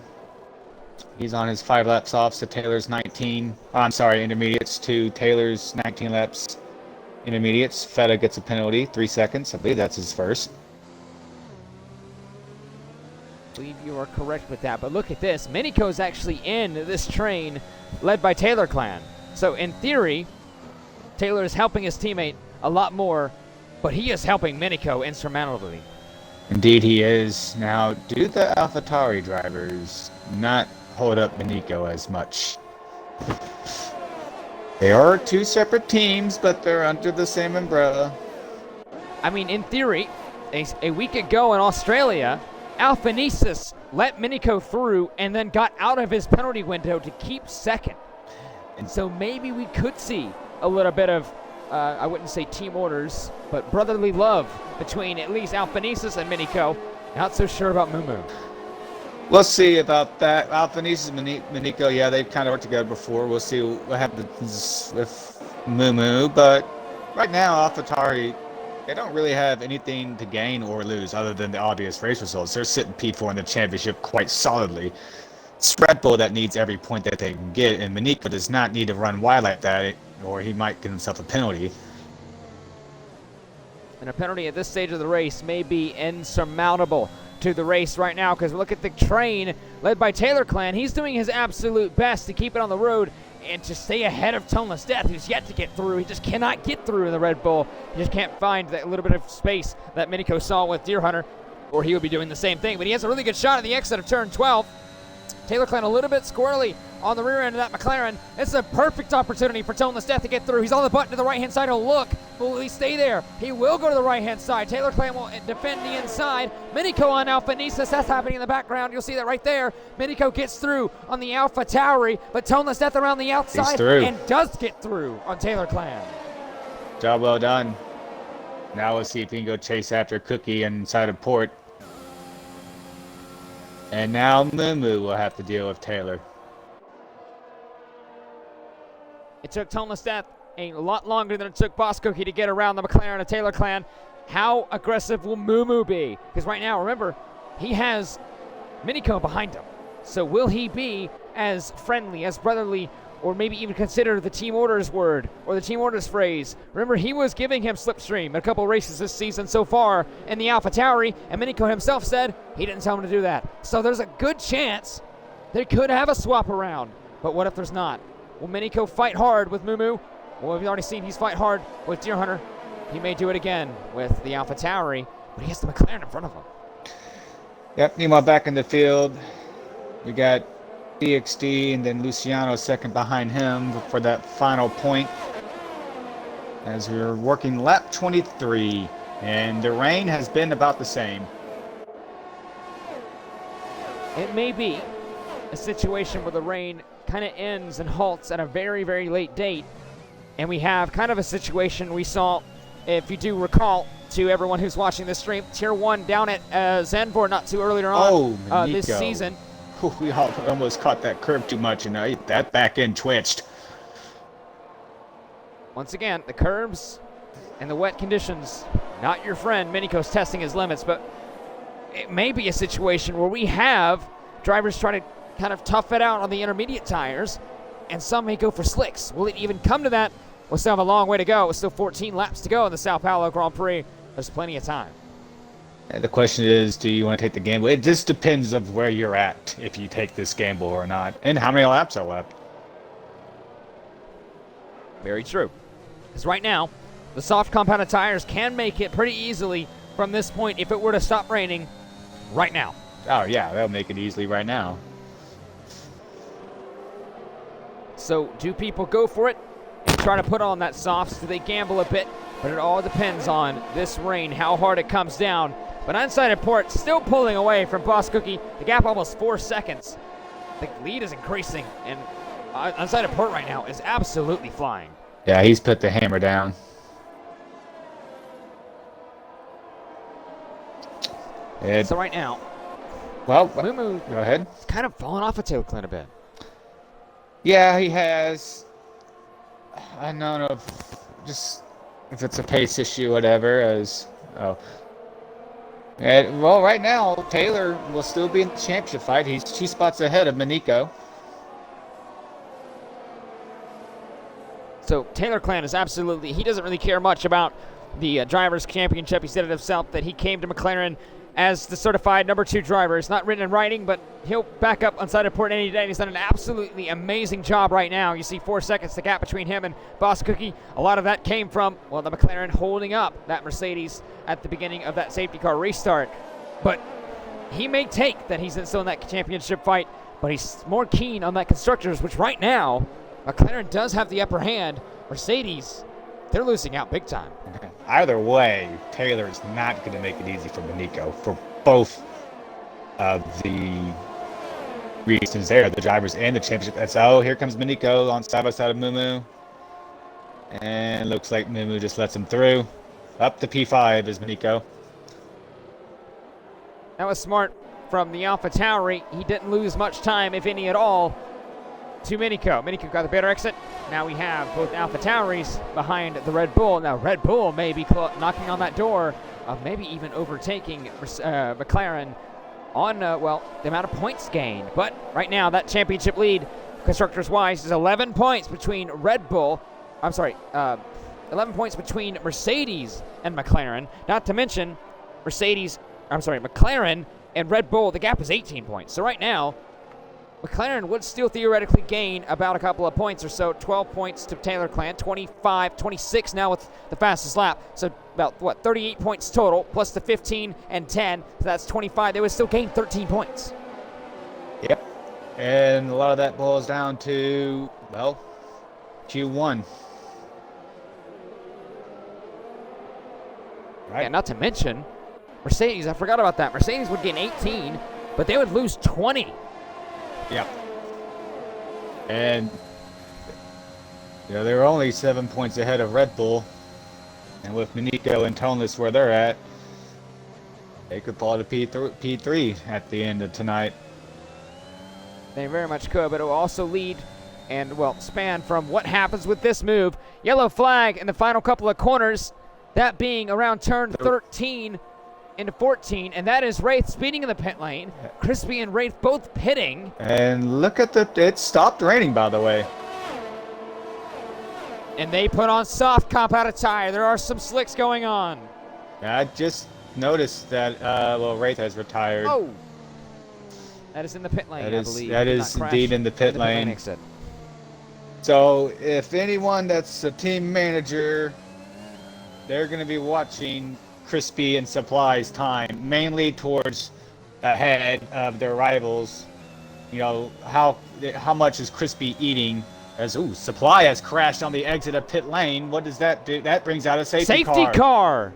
He's on his 5 laps off, so Taylor's 19. Oh, I'm sorry, intermediates to Taylor's 19 laps intermediates. Feta gets a penalty, 3 seconds. I believe that's his first. I believe you are correct with that, but look at this. Minico's actually in this train led by Taylor Clan. So in theory, Taylor is helping his teammate a lot more, but he is helping Minico insurmountably. Indeed he is. Now, do the AlphaTauri drivers not hold up Minico as much? They are 2 separate teams, but they're under the same umbrella. I mean, in theory, a week ago in Australia, Alphanesis let Minico through and then got out of his penalty window to keep 2nd. And so maybe we could see a little bit of, I wouldn't say team orders, but brotherly love between at least Alphanesis and Minico. Not so sure about Mumu. We'll see about that. Alphanesis and Minico, yeah, they've kind of worked together before. We'll see what happens with Mumu. But right now, AlphaTauri, they don't really have anything to gain or lose other than the obvious race results. They're sitting P4 in the championship quite solidly. It's Red Bull that needs every point that they can get, and Minico does not need to run wide like that, or he might get himself a penalty. And a penalty at this stage of the race may be insurmountable to the race right now, because look at the train led by Taylor Clan. He's doing his absolute best to keep it on the road and to stay ahead of Toneless Death, who's yet to get through. He just cannot get through in the Red Bull. He just can't find that little bit of space that Minico saw with Deer Hunter, or he would be doing the same thing. But he has a really good shot at the exit of turn 12. Taylor Clan a little bit squirrely on the rear end of that McLaren. It's a perfect opportunity for Toneless Death to get through. He's on the button to the right-hand side. He'll look. Will he stay there? He will go to the right-hand side. Taylor Clan will defend the inside. Minico on Alphanesis. That's happening in the background. You'll see that right there. Minico gets through on the AlphaTauri, but Toneless Death around the outside and does get through on Taylor Clan. Job well done. Now we'll see if he can go chase after Cookie inside of Port. And now Mumu will have to deal with Taylor. It took Toneless Death a lot longer than it took Boss Cookie to get around the McLaren of Taylor Clan. How aggressive will Mumu be? Because right now, remember, he has Minico behind him. So will he be as friendly, as brotherly, or maybe even consider the team orders word or the team orders phrase? Remember, he was giving him slipstream a couple races this season so far in the AlphaTauri, and Minico himself said he didn't tell him to do that. So there's a good chance they could have a swap around. But what if there's not? Will Minico fight hard with Mumu? Well, we've already seen he's fight hard with Deer Hunter. He may do it again with the AlphaTauri, but he has the McLaren in front of him. Yep, meanwhile back in the field, we got DXD and then Luciano second behind him for that final point. As we're working lap 23, and the rain has been about the same. It may be a situation where the rain kind of ends and halts at a very, very late date. And we have kind of a situation we saw, if you do recall, to everyone who's watching this stream, Tier 1 down at Zandvoort not too earlier on this season. We almost caught that curve too much, and that back end twitched. Once again, the curbs and the wet conditions, not your friend. Minico's testing his limits, but it may be a situation where we have drivers trying to kind of tough it out on the intermediate tires, and some may go for slicks. Will it even come to that? We'll still have a long way to go. It's still 14 laps to go in the Sao Paulo Grand Prix. There's plenty of time. And the question is, do you want to take the gamble? It just depends of where you're at, if you take this gamble or not, and how many laps are left. Very true. Because right now, the soft compounded tires can make it pretty easily from this point if it were to stop raining right now. Oh, yeah, they'll make it easily right now. So do people go for it and try to put on that softs? Do they gamble a bit? But it all depends on this rain, how hard it comes down. But Unsighted Port still pulling away from Boss Cookie. The gap almost 4 seconds. The lead is increasing, and Unsighted Port right now is absolutely flying. Yeah, he's put the hammer down. So right now, well, Mumu go ahead. kind of fallen off a tail clean a bit. Yeah, he has. I don't know if it's a pace issue, whatever. Well, right now Taylor will still be in the championship fight. He's 2 spots ahead of Manico. So Taylor Clan is absolutely, he doesn't really care much about the Drivers' Championship. He said it himself that he came to McLaren as the certified number 2 driver. It's not written in writing, but he'll back up Unsighted Port any day. He's done an absolutely amazing job right now. You see 4 seconds, the gap between him and Boss Cookie. A lot of that came from, well, the McLaren holding up that Mercedes at the beginning of that safety car restart. But he may take that he's still in that championship fight, but he's more keen on that Constructors, which right now, McLaren does have the upper hand. Mercedes, they're losing out big time. Either way, Taylor is not going to make it easy for Manico for both of the reasons there, the drivers and the championship. Here comes Manico on side by side of Mumu. And looks like Mumu just lets him through. Up to P5 is Manico. That was smart from the AlphaTauri. He didn't lose much time, if any at all, to Manico. Manico got the better exit. Now we have both AlphaTauris behind the Red Bull. Now Red Bull may be knocking on that door of maybe even overtaking McLaren on, the amount of points gained. But right now, that championship lead, constructors-wise, is 11 points between 11 points between Mercedes and McLaren. Not to mention, McLaren and Red Bull, the gap is 18 points. So right now, McLaren would still theoretically gain about a couple of points or so. 12 points to Taylor Clan, 25, 26 now with the fastest lap. So about, 38 points total, plus the 15 and 10. So that's 25. They would still gain 13 points. Yep. And a lot of that boils down to, Q1. Right. Yeah, not to mention, Mercedes, I forgot about that. Mercedes would gain 18, but they would lose 20. Yeah. And they were only 7 points ahead of Red Bull. And with Manico and Toneless where they're at, they could fall to P3 at the end of tonight. They very much could, but it will also lead and, span from what happens with this move. Yellow flag in the final couple of corners, that being around turn 13 into 14, and that is Wraith speeding in the pit lane. Crispy and Wraith both pitting. And look at it stopped raining, by the way. And they put on soft compounded tire. There are some slicks going on. I just noticed that, Wraith has retired. Oh! That is in the pit lane, I believe. That is indeed in the pit lane. So, if anyone that's a team manager, they're going to be watching Crispy and Supply's time, mainly towards ahead of their rivals. How much is Crispy eating? As Supply has crashed on the exit of pit lane. What does that do? That brings out a safety car.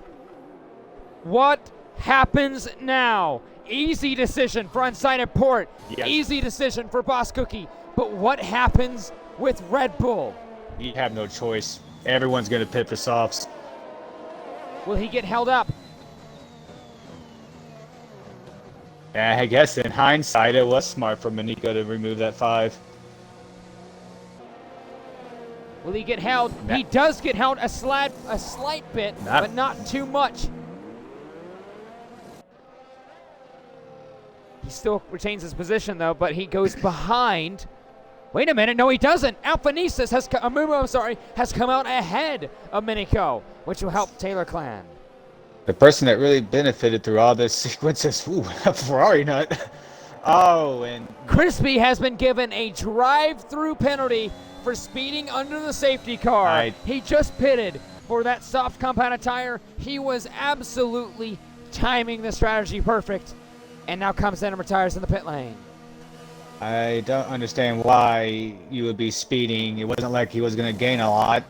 What happens now? Easy decision for Unsighted Port. Yes. Easy decision for Boss Cookie. But what happens with Red Bull? You have no choice. Everyone's going to pit for softs. Will he get held up? I guess in hindsight, it was smart for Manico to remove that 5. Will he get held? No. He does get held a slight bit, but not too much. He still retains his position, though, but he goes behind. Wait a minute. No, he doesn't. Alphanesis has come out ahead of Minico, which will help Taylor Clan. The person that really benefited through all this sequence is a Ferrari nut. Oh, and Crispy has been given a drive-through penalty for speeding under the safety car. He just pitted for that soft compounded tire. He was absolutely timing the strategy perfect, and now comes in and retires in the pit lane. I don't understand why you would be speeding. It wasn't like he was going to gain a lot.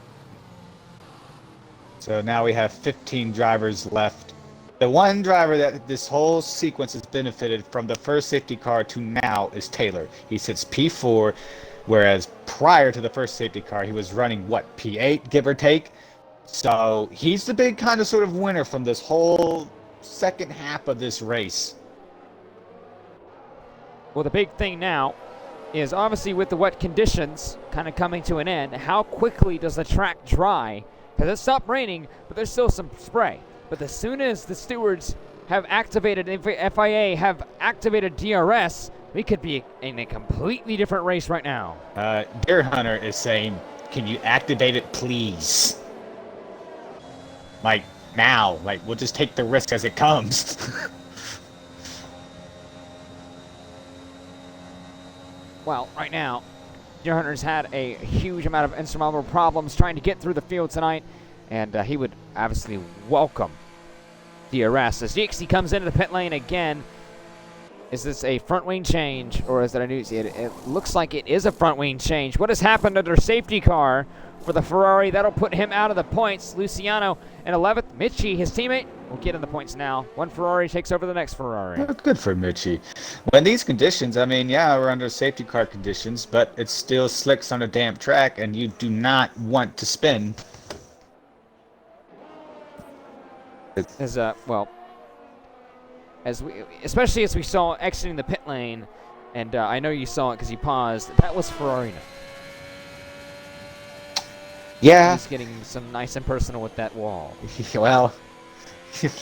So now we have 15 drivers left. The one driver that this whole sequence has benefited from the first safety car to now is Taylor. He sits P4, whereas prior to the first safety car, he was running, what, P8, give or take? So he's the big kind of sort of winner from this whole second half of this race. Well, the big thing now is obviously with the wet conditions kind of coming to an end, how quickly does the track dry? Because it stopped raining, but there's still some spray. But as soon as the stewards have activated, FIA have activated DRS, we could be in a completely different race right now. Deer Hunter is saying, can you activate it, please? Like, now. Like, we'll just take the risk as it comes. Well, right now, Deer Hunter's had a huge amount of insurmountable problems trying to get through the field tonight, and he would obviously welcome DRS. As GXC comes into the pit lane again, is this a front wing change, or is that a new? It looks like it is a front wing change. What has happened under safety car for the Ferrari? That'll put him out of the points. Luciano in 11th. Mitchie, his teammate, will get in the points now. One Ferrari takes over the next Ferrari. Good for Mitchie. When these conditions, I mean, yeah, we're under safety car conditions, but it still slicks on a damp track, and you do not want to spin. Especially as we saw exiting the pit lane, and I know you saw it because you paused. That was Ferrari. Yeah. He's getting some nice and personal with that wall. Well,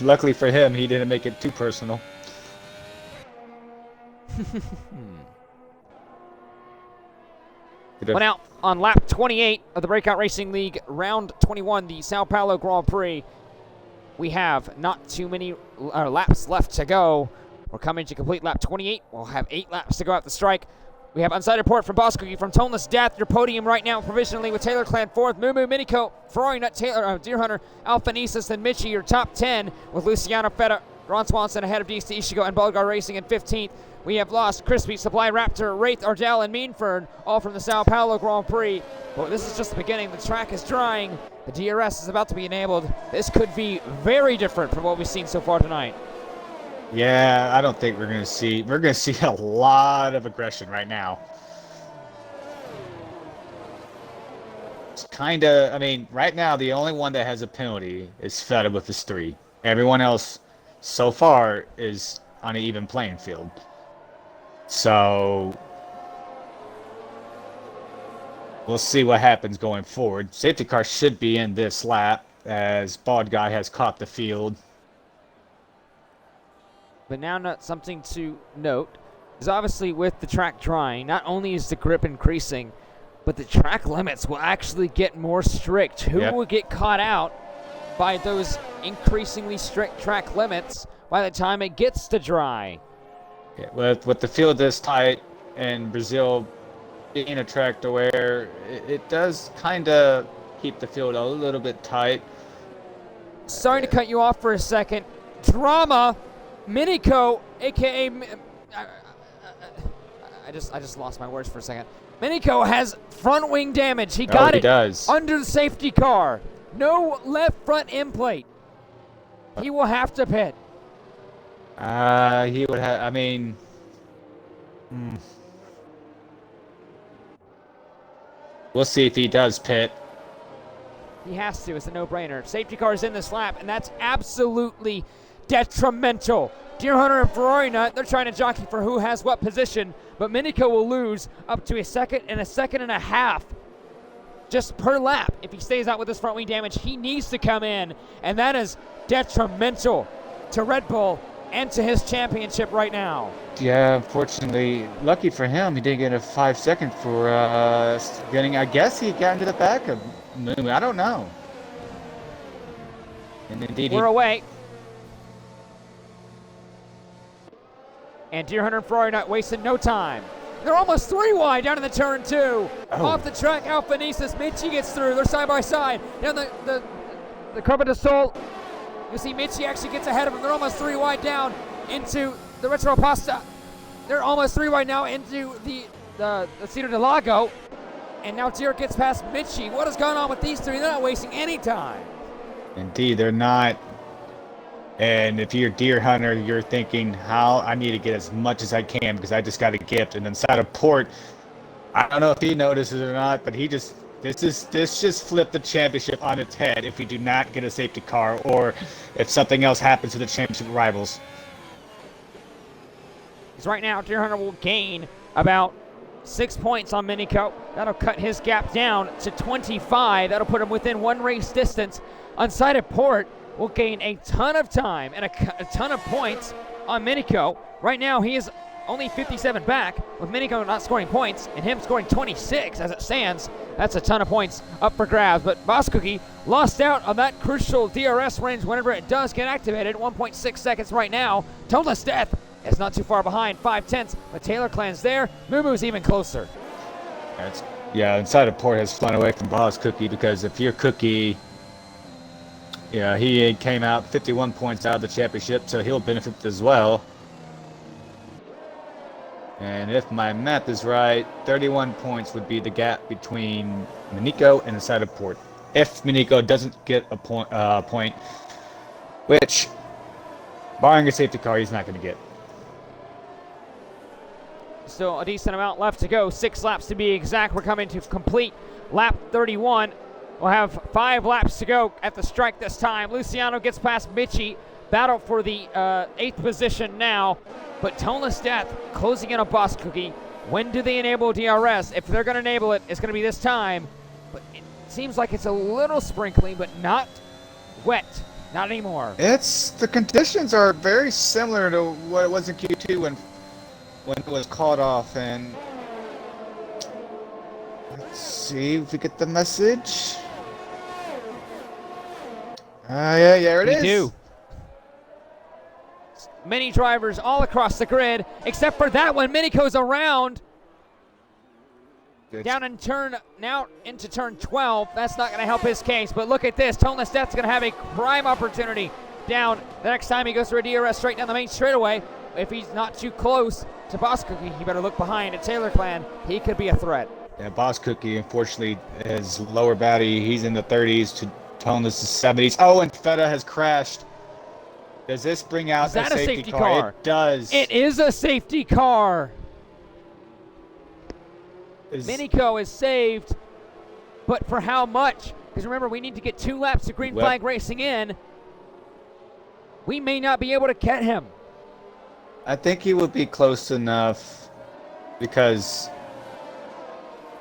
luckily for him, he didn't make it too personal. Well, now, on lap 28 of the Breakout Racing League, round 21, the São Paulo Grand Prix, we have not too many laps left to go. We're coming to complete lap 28. We'll have 8 laps to go at the strike. We have Unsigned Report from Bosco from Toneless Death. Your podium right now provisionally with Taylor Clan 4th, Mumu, Minico, Ferrari Nut, Taylor, Deer Hunter, Alphanesis, and Mitchie, your top 10 with Luciano Feta, Ron Swanson ahead of DC Ishigo and Bulgar Racing in 15th. We have lost Crispy, Supply Raptor, Wraith, Ardell, and Meanford, all from the Sao Paulo Grand Prix. But this is just the beginning. The track is drying. The DRS is about to be enabled. This could be very different from what we've seen so far tonight. Yeah, I don't think we're gonna see a lot of aggression right now. It's kinda, I mean, right now the only one that has a penalty is Feta with his 3. Everyone else so far is on an even playing field. So we'll see what happens going forward. Safety car should be in this lap as Bald Guy has caught the field. But now something to note is obviously with the track drying, not only is the grip increasing, but the track limits will actually get more strict. Who will get caught out by those increasingly strict track limits by the time it gets to dry? Yeah, with the field this tight and Brazil being a track to where it does kind of keep the field a little bit tight. Sorry to cut you off for a second. Drama. Minico, aka I just lost my words for a second. Minico has front wing damage. He got it under the safety car. No left front end plate. He will have to pit. He would have. I mean, we'll see if he does pit. He has to. It's a no-brainer. Safety car is in this lap, and that's absolutely detrimental. Deer Hunter and Ferrari Nut, they're trying to jockey for who has what position, but Minico will lose up to a second and a half just per lap. If he stays out with this front wing damage, he needs to come in, and that is detrimental to Red Bull end to his championship right now. Yeah, unfortunately, lucky for him, he didn't get a 5-second for getting. I guess he got into the back of Moo. I don't know. And indeed, We're away. And Deer Hunter and Ferrari not wasting no time. They're almost 3 wide down in the turn 2. Oh. Off the track, Alpha Nisus. Mitchie gets through. They're side by side. Down the Curva de Sol. You see Mitchie actually gets ahead of him. They're almost 3 wide down into the Retro Pasta. They're almost 3 wide now into the Cedar del Lago. And now Deer gets past Mitchie. What has gone on with these three? They're not wasting any time. Indeed, they're not. And if you're a Deer Hunter, you're thinking, how I need to get as much as I can because I just got a gift. And inside of Port, I don't know if he notices it or not, but this just flipped the championship on its head if we do not get a safety car or if something else happens to the championship rivals. Because right now, Deer Hunter will gain about 6 points on Minico. That'll cut his gap down to 25. That'll put him within 1 race distance. On of Port will gain a ton of time and a ton of points on Minico. Right now, he is only 57 back, with Minico not scoring points and him scoring 26 as it stands. That's a ton of points up for grabs. But Boss Cookie lost out on that crucial DRS range whenever it does get activated. 1.6 seconds right now. Toneless Death is not too far behind, 5/10, but Taylor Clan's there. Moo Moo's even closer. Yeah, inside of Port has flown away from Boss Cookie because if you're Cookie, yeah, he came out 51 points out of the championship, so he'll benefit as well. And if my math is right, 31 points would be the gap between Minico and inside of Port. If Minico doesn't get a point, which, barring a safety car, he's not going to get. Still a decent amount left to go. 6 laps to be exact. We're coming to complete lap 31. We'll have 5 laps to go at the strike this time. Luciano gets past Mitchie. Battle for the 8th position now. But Toneless Death closing in on Boss Cookie. When do they enable DRS? If they're going to enable it, it's going to be this time. But it seems like it's a little sprinkling, but not wet. Not anymore. The conditions are very similar to what it was in Q2 when it was called off. And let's see if we get the message. Yeah, there it is. We do. Many drivers all across the grid, except for that one. Minico's around. Down in into turn 12. That's not going to help his case. But look at this. Toneless Death's going to have a prime opportunity down the next time he goes through a DRS straight down the main straightaway. If he's not too close to Boss Cookie, he better look behind at Taylor Clan. He could be a threat. Yeah, Boss Cookie, unfortunately, his lower body, he's in the 30s to Toneless' 70s. Oh, and Feta has crashed. Does this bring out a safety car? It does. It is a safety car. Minico is saved, but for how much? Because remember, we need to get 2 laps to Green Flag Racing in. We may not be able to get him. I think he would be close enough because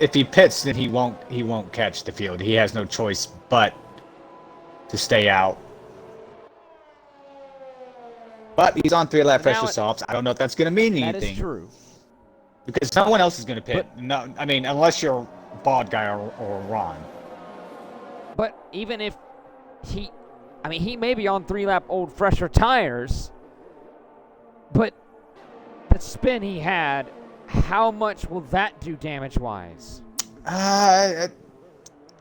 if he pits, then he won't catch the field. He has no choice but to stay out. But he's on 3-lap pressure softs. I don't know if that's going to mean anything. That is true. Because no one else is going to pit. No, I mean, unless you're a Bald Guy or Ron. But even if he may be on 3-lap old fresher tires, but the spin he had, how much will that do damage-wise? I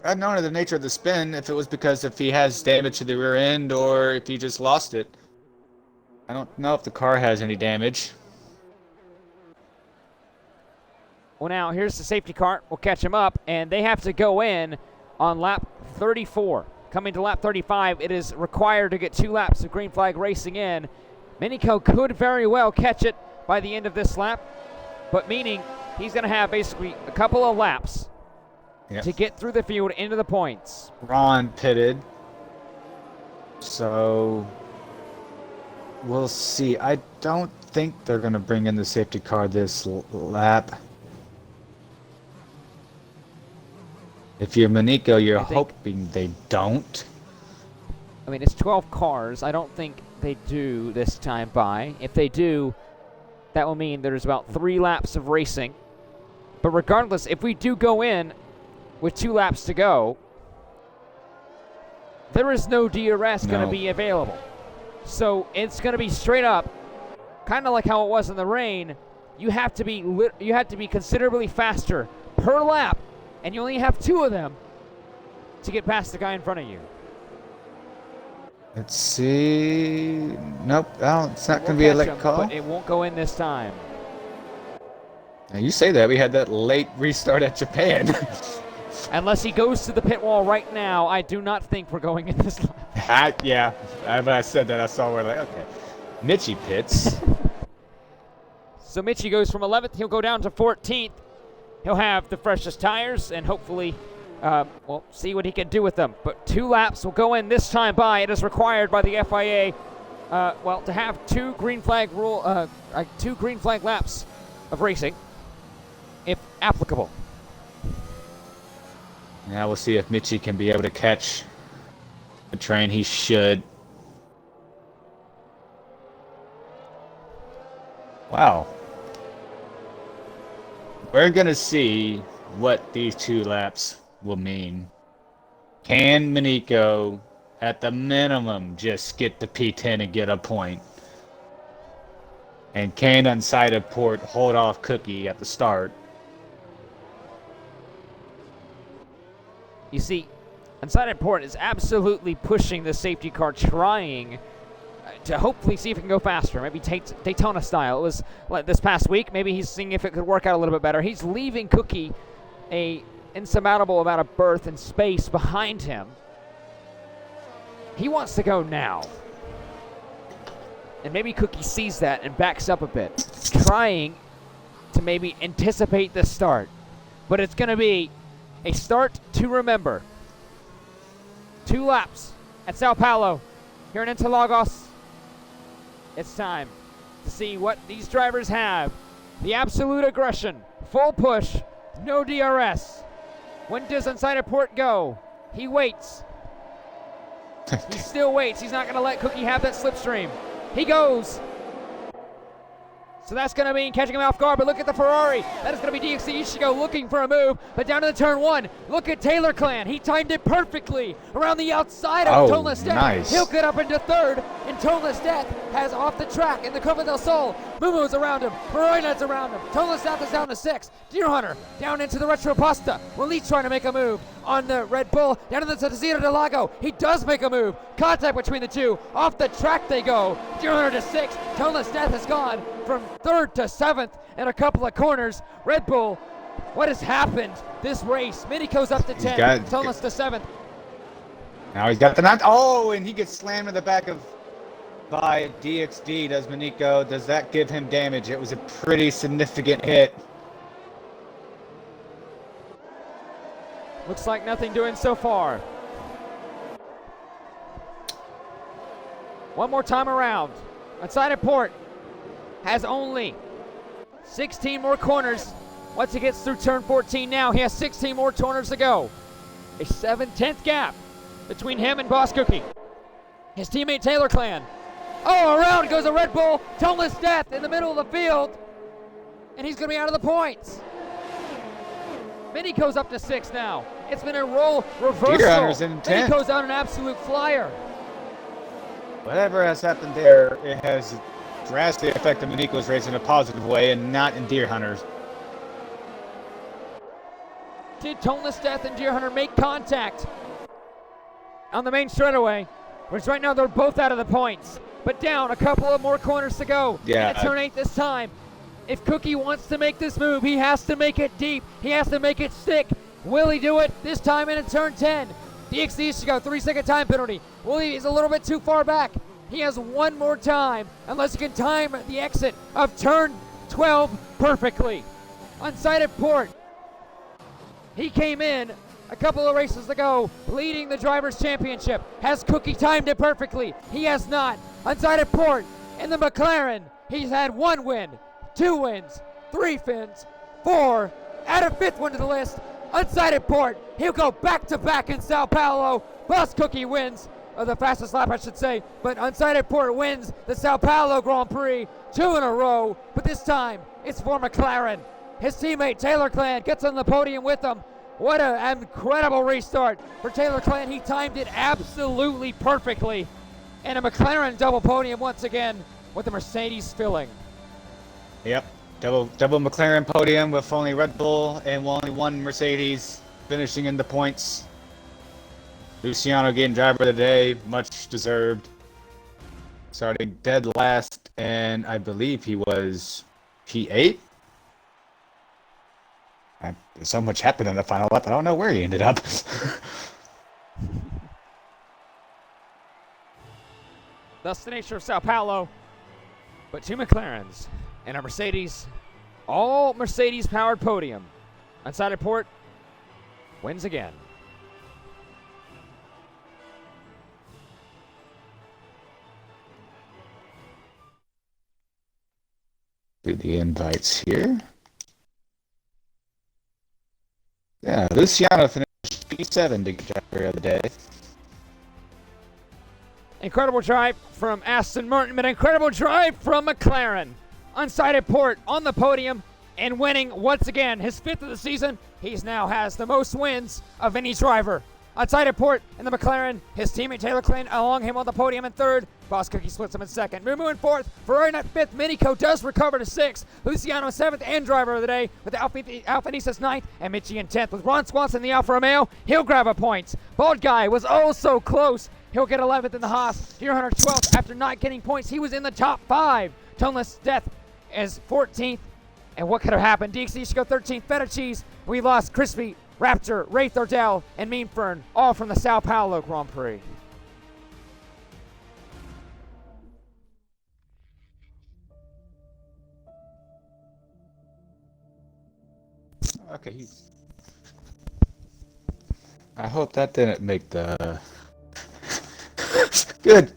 don't know the nature of the spin, if it was because if he has damage to the rear end or if he just lost it. I don't know if the car has any damage. Well, now, here's the safety car. We'll catch him up, and they have to go in on lap 34. Coming to lap 35, it is required to get 2 laps of Green Flag Racing in. Minico could very well catch it by the end of this lap, but meaning he's going to have basically a couple of laps to get through the field into the points. Ron pitted, so we'll see. I don't think they're going to bring in the safety car this lap. If you're Minico, you're hoping they don't. I mean, it's 12 cars. I don't think they do this time by. If they do, that will mean there's about 3 laps of racing. But regardless, if we do go in with 2 laps to go, there is no DRS going to be available. So it's going to be straight up, kind of like how it was in the rain. You have to be considerably faster per lap, and you only have 2 of them to get past the guy in front of you. Let's see. Nope, it's not going to be a late call. But it won't go in this time. Now you say that. We had that late restart at Japan. Unless he goes to the pit wall right now, I do not think we're going in this lap. Yeah, when I said that, I saw we're like, okay. Mitchie pits. So Mitchie goes from 11th. He'll go down to 14th. He'll have the freshest tires and hopefully, we'll see what he can do with them. But 2 laps will go in this time by. It is required by the FIA, to have 2 green flag laps of racing, if applicable. Now we'll see if Mitchie can be able to catch the train. He should. Wow. We're going to see what these 2 laps will mean. Can Minico, at the minimum, just get the P10 and get a point? And can Unsighted Port hold off Cookie at the start? You see, Unsighted Port is absolutely pushing the safety car, trying to hopefully see if it can go faster. Maybe Daytona style. It was like this past week. Maybe he's seeing if it could work out a little bit better. He's leaving Cookie a insurmountable amount of berth and space behind him. He wants to go now. And maybe Cookie sees that and backs up a bit, trying to maybe anticipate the start. But it's going to be a start to remember. 2 laps at Sao Paulo, here in Interlagos. It's time to see what these drivers have. The absolute aggression, full push, no DRS. When does Unsighted Port go? He waits. He still waits. He's not going to let Cookie have that slipstream. He goes. So that's going to mean catching him off guard, but look at the Ferrari. That is going to be DXC Ishigo looking for a move, but down to the turn 1. Look at Taylor Clan. He timed it perfectly around the outside of Toneless Death. Nice. He'll get up into 3rd, and Toneless Death has off the track in the Curva del Sol. Mumu's around him. Marina's around him. Toneless Death is down to 6. Deer Hunter down into the Retro Pasta. Willie trying to make a move on the Red Bull. Down to the Tazira del Lago. He does make a move. Contact between the 2. Off the track they go. Deer Hunter to 6. Toneless Death has gone from 3rd to 7th in a couple of corners. Red Bull, what has happened this race? Minico's up to 10. Toneless to 7th. Now he's got the knot. Oh, and he gets slammed in the back by DXD, does Minico. Does that give him damage? It was a pretty significant hit. Looks like nothing doing so far. One more time around. Unsighted Port has only 16 more corners. Once he gets through turn 14 now, he has 16 more corners to go. A 7/10 gap between him and Boss Cookie. His teammate Taylor Clan. Oh, around goes a Red Bull. Toneless Death in the middle of the field. And he's going to be out of the points. Minico's up to 6 now. It's been a role reversal. Minico's on an absolute flyer. Whatever has happened there, it has drastically affected Minico's race in a positive way and not in Deer Hunter's. Did Toneless Death and Deer Hunter make contact on the main straightaway? Which right now they're both out of the points. But down a couple of more corners to go. Yeah. At turn 8 this time. If Cookie wants to make this move, he has to make it deep. He has to make it stick. Will he do it this time in turn 10? DXD should go 3-second time penalty. Willie is a little bit too far back. He has one more time, unless he can time the exit of turn 12 perfectly. Unsighted Port. He came in a couple of races ago, leading the Drivers' Championship. Has Cookie timed it perfectly? He has not. Unsighted Port in the McLaren. He's had 1 win, 2 wins, 3 wins, 4. Add a 5th one to the list. Unsighted Port. He'll go back-to-back in Sao Paulo. Boss Cookie wins or the fastest lap I should say, but Unsighted Port wins the Sao Paulo Grand Prix 2 in a row, but this time it's for McLaren. His teammate Taylor Clan gets on the podium with him. What an incredible restart for Taylor Clan. He timed it absolutely perfectly. And a McLaren double podium once again with the Mercedes filling. Yep, double McLaren podium with only Red Bull and only one Mercedes finishing in the points. Luciano getting driver of the day, much deserved. Starting dead last, and I believe he was P8. So much happened in the final lap, I don't know where he ended up. Thus the nature of Sao Paulo, but 2 McLarens and a Mercedes, all Mercedes-powered podium. Unsighted Port wins again. Do the invites here. Yeah, Luciano finished P7 to get driver of the day. Incredible drive from Aston Martin, but incredible drive from McLaren. Unsighted Port on the podium and winning once again his 5th of the season. He now has the most wins of any driver. Unsighted Port in the McLaren, his teammate Taylor Clan along him on the podium in 3rd. Boss Cookie splits him in 2nd. Moving 4th, Ferrari not 5th. Minico does recover to 6th. Luciano 7th and driver of the day with Alfa Nisa's 9th and Mitchie in 10th. With Ron Swanson the Alfa Romeo, he'll grab a point. Bald Guy was oh so close. He'll get 11th in the Haas. Deer Hunter 12th after not getting points. He was in the top 5. Toneless Death is 14th. And what could have happened? DXD should go 13th. Feta Cheese. We lost Crispy, Raptor, Wraith Ordell, and Mean Fern, all from the Sao Paulo Grand Prix. Okay. I hope that didn't make the... Good.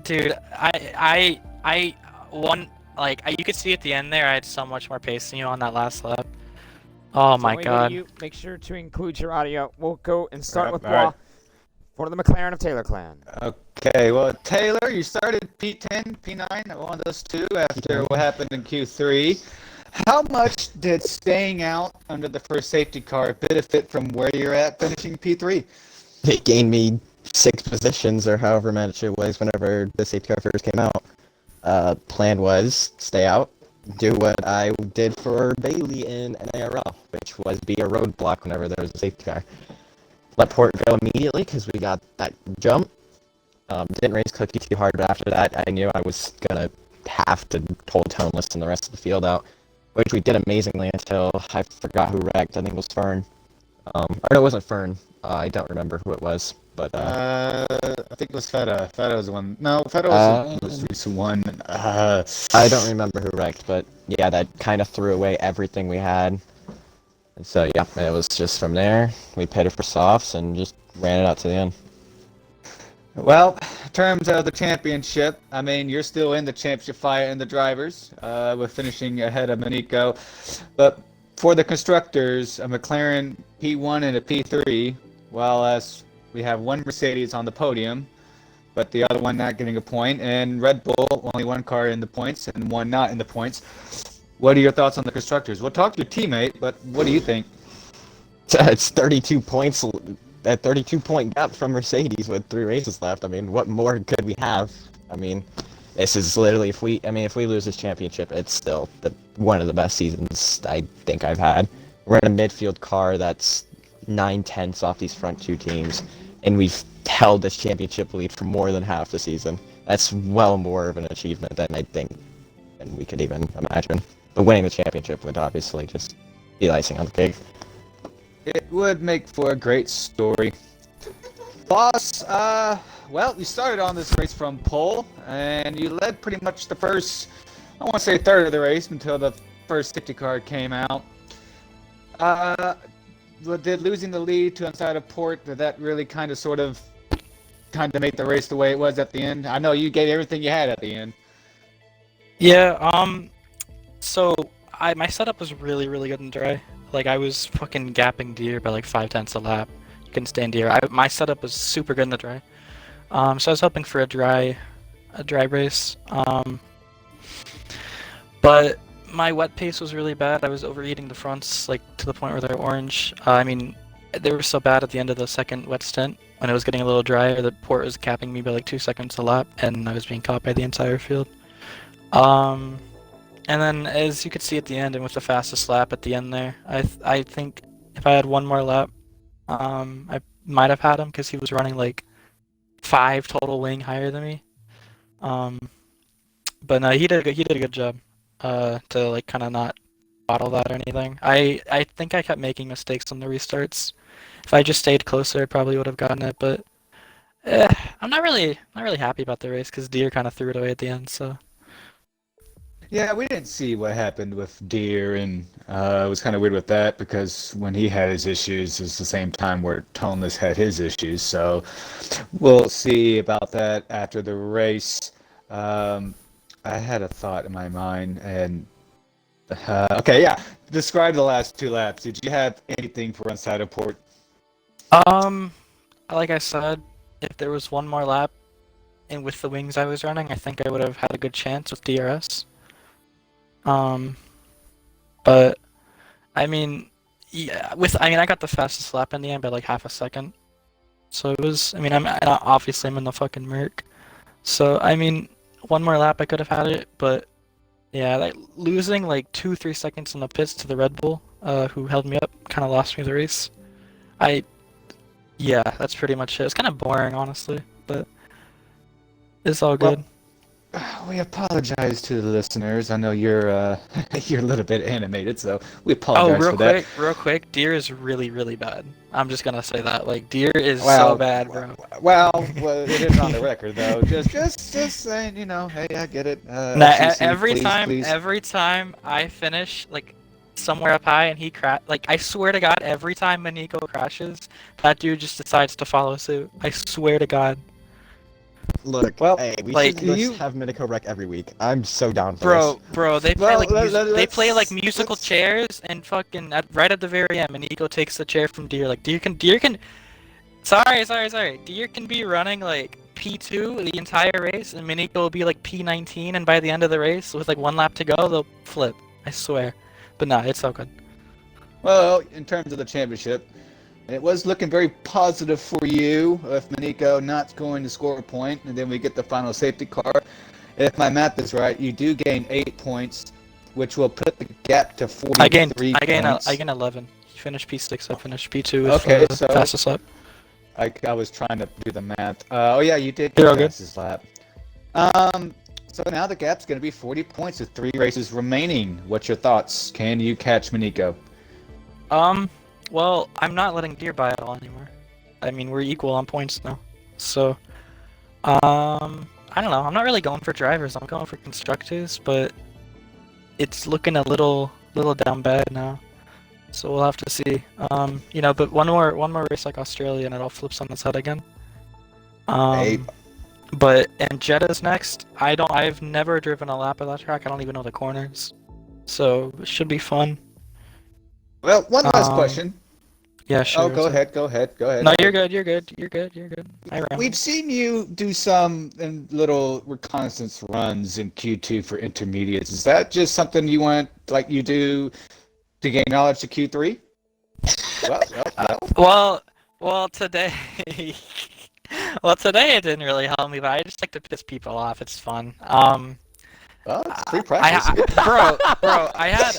Dude, I won, like, you could see at the end there, I had so much more pace than you on that last lap. Oh my god. You make sure to include your audio. We'll go and start with all right. for the McLaren of Taylor Clan. Okay, well, Taylor, you started P10, P9, one of those two after what happened in Q3. How much did staying out under the first safety car benefit from where you're at finishing P3? It gained me 6 positions or however much it was whenever the safety car first came out. Plan was stay out, do what I did for Bailey in an ARL, which was be a roadblock whenever there was a safety car. Let Port go immediately because we got that jump. Didn't race Cookie too hard, but after that I knew I was going to have to hold Toneless and the rest of the field out, which we did amazingly until I forgot who wrecked. I think it was Fern. Or no, it wasn't Fern. I don't remember who it was. But I think it was Feta. Feta was the one. No, Feta was the most recent one. I don't remember who wrecked, but yeah, that kind of threw away everything we had. And so yeah, it was just from there. We pitted for softs and just ran it out to the end. Well, in terms of the championship, I mean, you're still in the championship fight in the drivers, with finishing ahead of Manico. But for the constructors, a McLaren P1 and a P3, while as we have one Mercedes on the podium, but the other one not getting a point, and Red Bull, only one car in the points and one not in the points. What are your thoughts on the constructors? We'll talk to your teammate, but what do you think? It's 32 points, a 32-point gap from Mercedes with 3 races left. I mean, what more could we have? I mean, this is literally, if we lose this championship, it's still one of the best seasons I think I've had. We're in a midfield car that's 9/10 off these front 2 teams, and we've held this championship lead for more than half the season. That's well more of an achievement than I think than we could even imagine. But winning the championship would obviously just be icing on the cake. It would make for a great story. Boss, well, you started on this race from pole, and you led pretty much the first, I want to say third of the race until the first safety car came out. Did losing the lead to Unsighted Port, did that really kind of make the race the way it was at the end? I know you gave everything you had at the end. Yeah. So my setup was really good in dry. Like I was fucking gapping deer by like 5/10 a lap. You couldn't stand deer. My setup was super good in the dry. So I was hoping for a dry race. But my wet pace was really bad. I was overheating the fronts like to the point where they're orange. I mean, they were so bad at the end of the second wet stint when it was getting a little drier. The port was capping me by like 2 seconds a lap, and I was being caught by the entire field. And then as you could see at the end, and with the fastest lap at the end there, I think if I had one more lap, I might have had him because he was running like 5 total wing higher than me. But no, he did a good job. To like kind of not bottle that or anything. I think I kept making mistakes on the restarts. If I just stayed closer, I probably would have gotten it. But I'm not really happy about the race because Deer kind of threw it away at the end. So Yeah, we didn't see what happened with Deer, and it was kind of weird with that because when he had his issues, it's the same time where Toneless had his issues. So we'll see about that after the race. I had a thought in my mind, and okay, yeah. Describe the last 2 laps. Did you have anything for inside of port? like I said, if there was one more lap, and with the wings I was running, I think I would have had a good chance with DRS. But I mean, yeah, I got the fastest lap in the end by like half a second. So it was. I mean, obviously I'm in the fucking Merc. So I mean, one more lap I could have had it, but yeah, like losing like 2-3 seconds in the pits to the Red Bull, who held me up, kind of lost me the race. Yeah, that's pretty much it. It's kind of boring, honestly, but it's all good. We apologize to the listeners. I know you're you're a little bit animated, so we Oh, apologize for that. real quick, Deer is really bad. I'm just gonna say that. Like, Deer is Well, so bad, bro. Well, it is on the record though. Just saying, hey, I get it. Nah, FCC, every time I finish like somewhere up high and he like I swear to God, every time Maniko crashes, that dude just decides to follow suit. I swear to God. Look, Well, hey, we like, should just have Minico wreck every week. I'm so down for Bro, they play Well, like they play like musical let's- chairs and fucking right at the very end, Maniko takes the chair from Deer. Like Deer can. Sorry. Deer can be running like P2 the entire race, and Maniko will be like P19, and by the end of the race, with like 1 lap to go, they'll flip. I swear. But nah, it's so good. Well, in terms of the championship, it was looking very positive for you with Maniko not going to score a point, and then we get the final safety car. If my math is right, you do gain 8 points, which will put the gap to 43 points. I gain 11. You finished P6, I finished P2 with Okay, the so- fastest lap. I was trying to do the math. Oh yeah, you did You're get all good. fastest lap. So now the gap's going to be 40 points with 3 races remaining. What's your thoughts? Can you catch Maniko? Well, I'm not letting Deer buy it all anymore. I mean, we're equal on points now. So, I don't know. I'm not really going for drivers. I'm going for constructors, but it's looking a little down bad now. So we'll have to see. But one more race like Australia, and it all flips on its head again. Hey. But and Jeddah's next. I've never driven a lap of that track. I don't even know the corners. So it should be fun. Well, one last question. Yeah, sure. Oh, go ahead. No, you're good. I ran. We've seen you do some little reconnaissance runs in Q2 for intermediates. Is that just something you want, like you do, to gain knowledge to Q3? Well, today. Well, today it didn't really help me, but I just like to piss people off. It's fun. Well, it's free practice. Bro, I had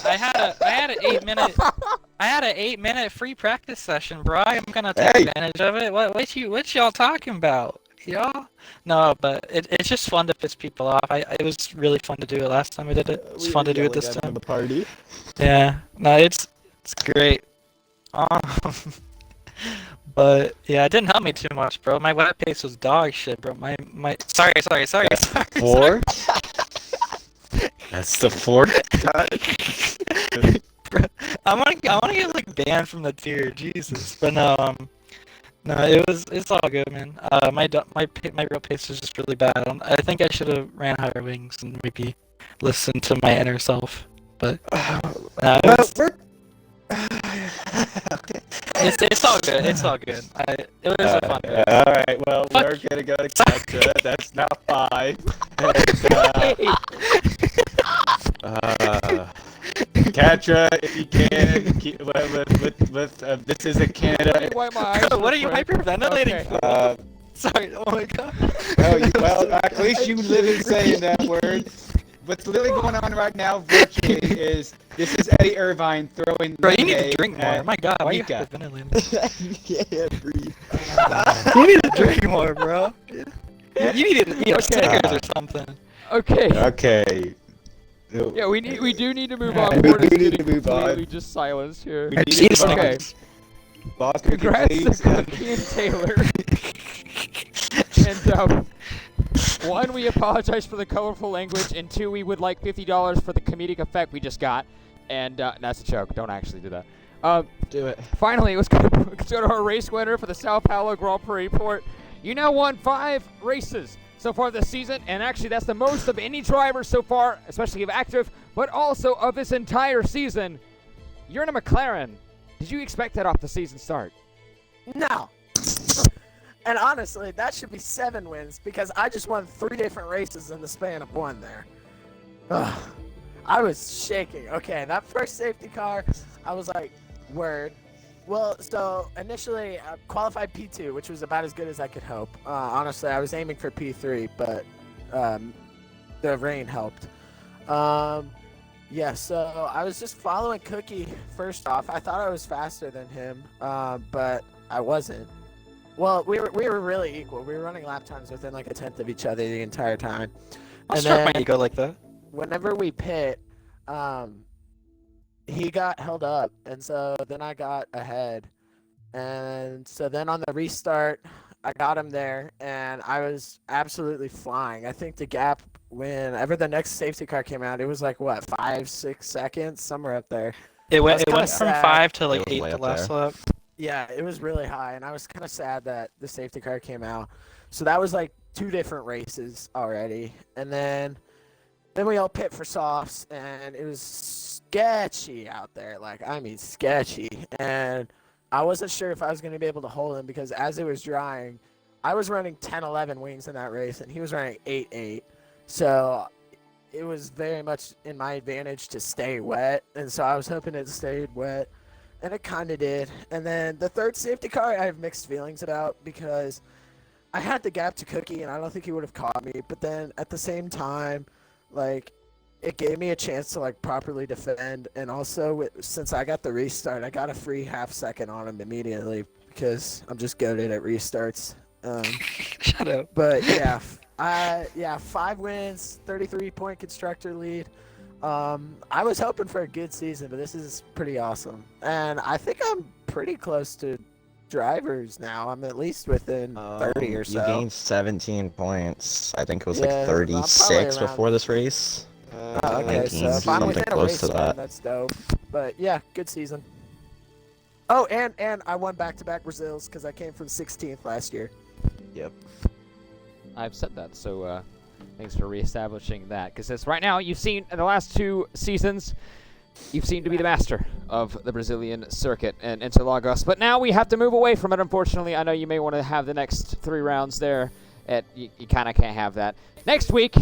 an 8-minute free practice session, bro. I'm gonna take advantage of it. What y'all talking about, y'all? No, but it's just fun to piss people off. It was really fun to do it last time I did it. It's fun to do it this time. The party. Yeah, no, it's great. But yeah, it didn't help me too much, bro. My web pace was dog shit, bro. Sorry. 4? That's the 4th Bro, I wanna get like banned from the tier, Jesus. But no, it's all good, man. My real pace was just really bad. I think I should have ran higher wings and maybe listen to my inner self. But Well, we're it's all good. It's all good. It was a fun race. All right, well, Fuck we're gonna go to Katra. That's now 5. And, Katra, if you can, keep, this is in Canada. Wipe my eyes What are real you quick. hyperventilating Okay. for? Sorry. Oh my god. Well, at least you live in saying that word. What's literally going on right now virtually is this is Eddie Irvine throwing. Bro, you need to lemonade drink more. at My god, why are you Mika. hyperventilating? you can't breathe. You need to drink more, bro. You need to, Snickers or something. Okay. Okay. Yeah, we do need to move Yeah, on. we We're do just need to getting move on. completely just silenced here. We need Just eat to a Okay. Snickers. Boss, could you Congrats to please, Cookie and Taylor. And 1, we apologize for the colorful language, and 2, we would like $50 for the comedic effect we just got. And that's a joke. Don't actually do that. Do it. Finally, let's go to our race winner for the Sao Paulo Grand Prix report. You now won 5 races so far this season, and actually that's the most of any driver so far, especially of active, but also of this entire season. You're in a McLaren. Did you expect that off the season start? No. And honestly, that should be 7 wins because I just won 3 different races in the span of 1 there. Ugh. I was shaking. Okay, that first safety car, I was like, word. Well, so initially I qualified P2, which was about as good as I could hope. Honestly, I was aiming for P3, but the rain helped. Yeah, so I was just following Cookie first off. I thought I was faster than him, but I wasn't. Well, we were really equal. We were running lap times within like a tenth of each other the entire time. I'll And start my then ego like that. whenever we pit, he got held up, and so then I got ahead. And so then on the restart, I got him there, and I was absolutely flying. I think the gap, whenever the next safety car came out, it was like, what, 5-6 seconds? Somewhere up there. It was went kinda from sad. 5 to like It was 8 way the up last there. lap. Yeah, it was really high, and I was kind of sad that the safety car came out. So that was like 2 different races already. And then we all pit for softs, and it was sketchy out there. Like, I mean, sketchy. And I wasn't sure if I was going to be able to hold him because as it was drying, I was running 10-11 wings in that race, and he was running 8-8. So it was very much in my advantage to stay wet, and so I was hoping it stayed wet, and it kind of did. And then the third safety car I have mixed feelings about because I had the gap to Cookie, and I don't think he would have caught me, but then at the same time, like, it gave me a chance to like properly defend, and also since I got the restart, I got a free half second on him immediately because I'm just goated at restarts. Shut up. But yeah, 5 wins, 33-point constructor lead. I was hoping for a good season, but this is pretty awesome, and I think I'm pretty close to drivers now. I'm at least within 30 or so. You gained 17 points. I think it was Yeah, like I'm probably 36 around- before this race. Okay, 19, so if I'm something within a close race to win, that. that's dope. But yeah, good season. Oh, and I won back-to-back Brazils because I came from 16th last year. Yep. I've said that, so thanks for reestablishing that. Because right now, you've seen in the last 2 seasons, you've seemed to be the master of the Brazilian circuit and Interlagos. But now we have to move away from it, unfortunately. I know you may want to have the next 3 rounds there. You kind of can't have that. Next week,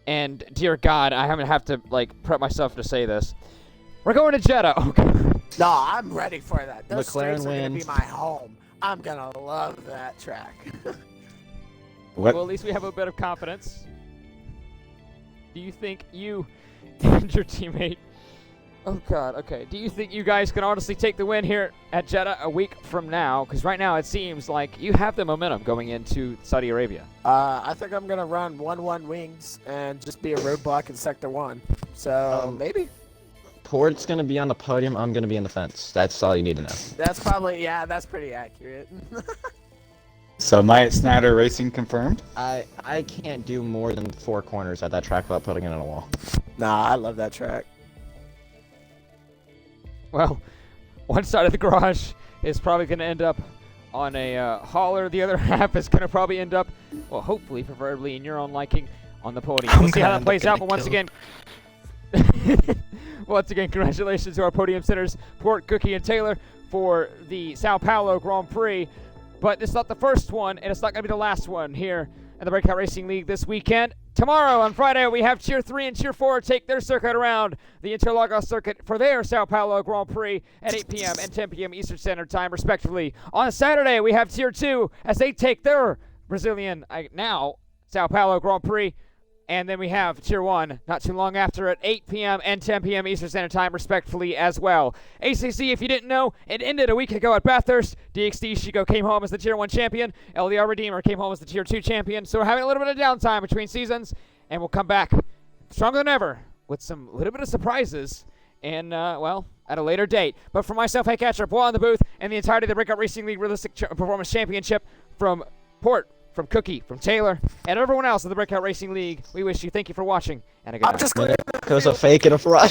and dear God, I have to like prep myself to say this. We're going to Jeddah. Oh, God. No, I'm ready for that. Those McLaren streets are going to be wins. my home. I'm going to love that track. What? Well, at least we have a bit of confidence. Do you think you and your teammate... Oh, God, okay. Do you think you guys can honestly take the win here at Jeddah a week from now? Because right now it seems like you have the momentum going into Saudi Arabia. I think I'm going to run 1-1 wings and just be a roadblock in Sector 1. So maybe. Port's gonna be on the podium. I'm gonna be in the fence. That's all you need to know. That's probably, yeah, that's pretty accurate. So Myatt Snyder Racing confirmed? I can't do more than 4 corners at that track without putting it on a wall. Nah, I love that track. Well, one side of the garage is probably going to end up on a hauler. The other half is going to probably end up, well, hopefully, preferably in your own liking, on the podium. I'm We'll see how gonna that plays end out, up but getting once again, congratulations to our podium sitters, Port, Cookie, and Taylor, for the Sao Paulo Grand Prix. But it's not the first one, and it's not going to be the last one here in the Breakout Racing League this weekend. Tomorrow, on Friday, we have Tier 3 and Tier 4 take their circuit around the Interlagos circuit for their Sao Paulo Grand Prix at 8 p.m. and 10 p.m. Eastern Standard Time, respectively. On Saturday, we have Tier 2 as they take their Brazilian, now, Sao Paulo Grand Prix. And then we have Tier 1 not too long after at 8 p.m. and 10 p.m. Eastern Standard Time, respectively, as well. ACC, if you didn't know, it ended a week ago at Bathurst. DXD Chico came home as the Tier 1 champion. LDR Redeemer came home as the Tier 2 champion. So we're having a little bit of downtime between seasons, and we'll come back stronger than ever with some little bit of surprises and, at a later date. But for myself, Hey Catcher, Boy on the booth, and the entirety of the Breakout Racing League Realistic Performance Championship from Port, from Cookie, from Taylor, and everyone else in the Breakout Racing League, we wish you thank you for watching, and a good night. It was a fake and a fraud.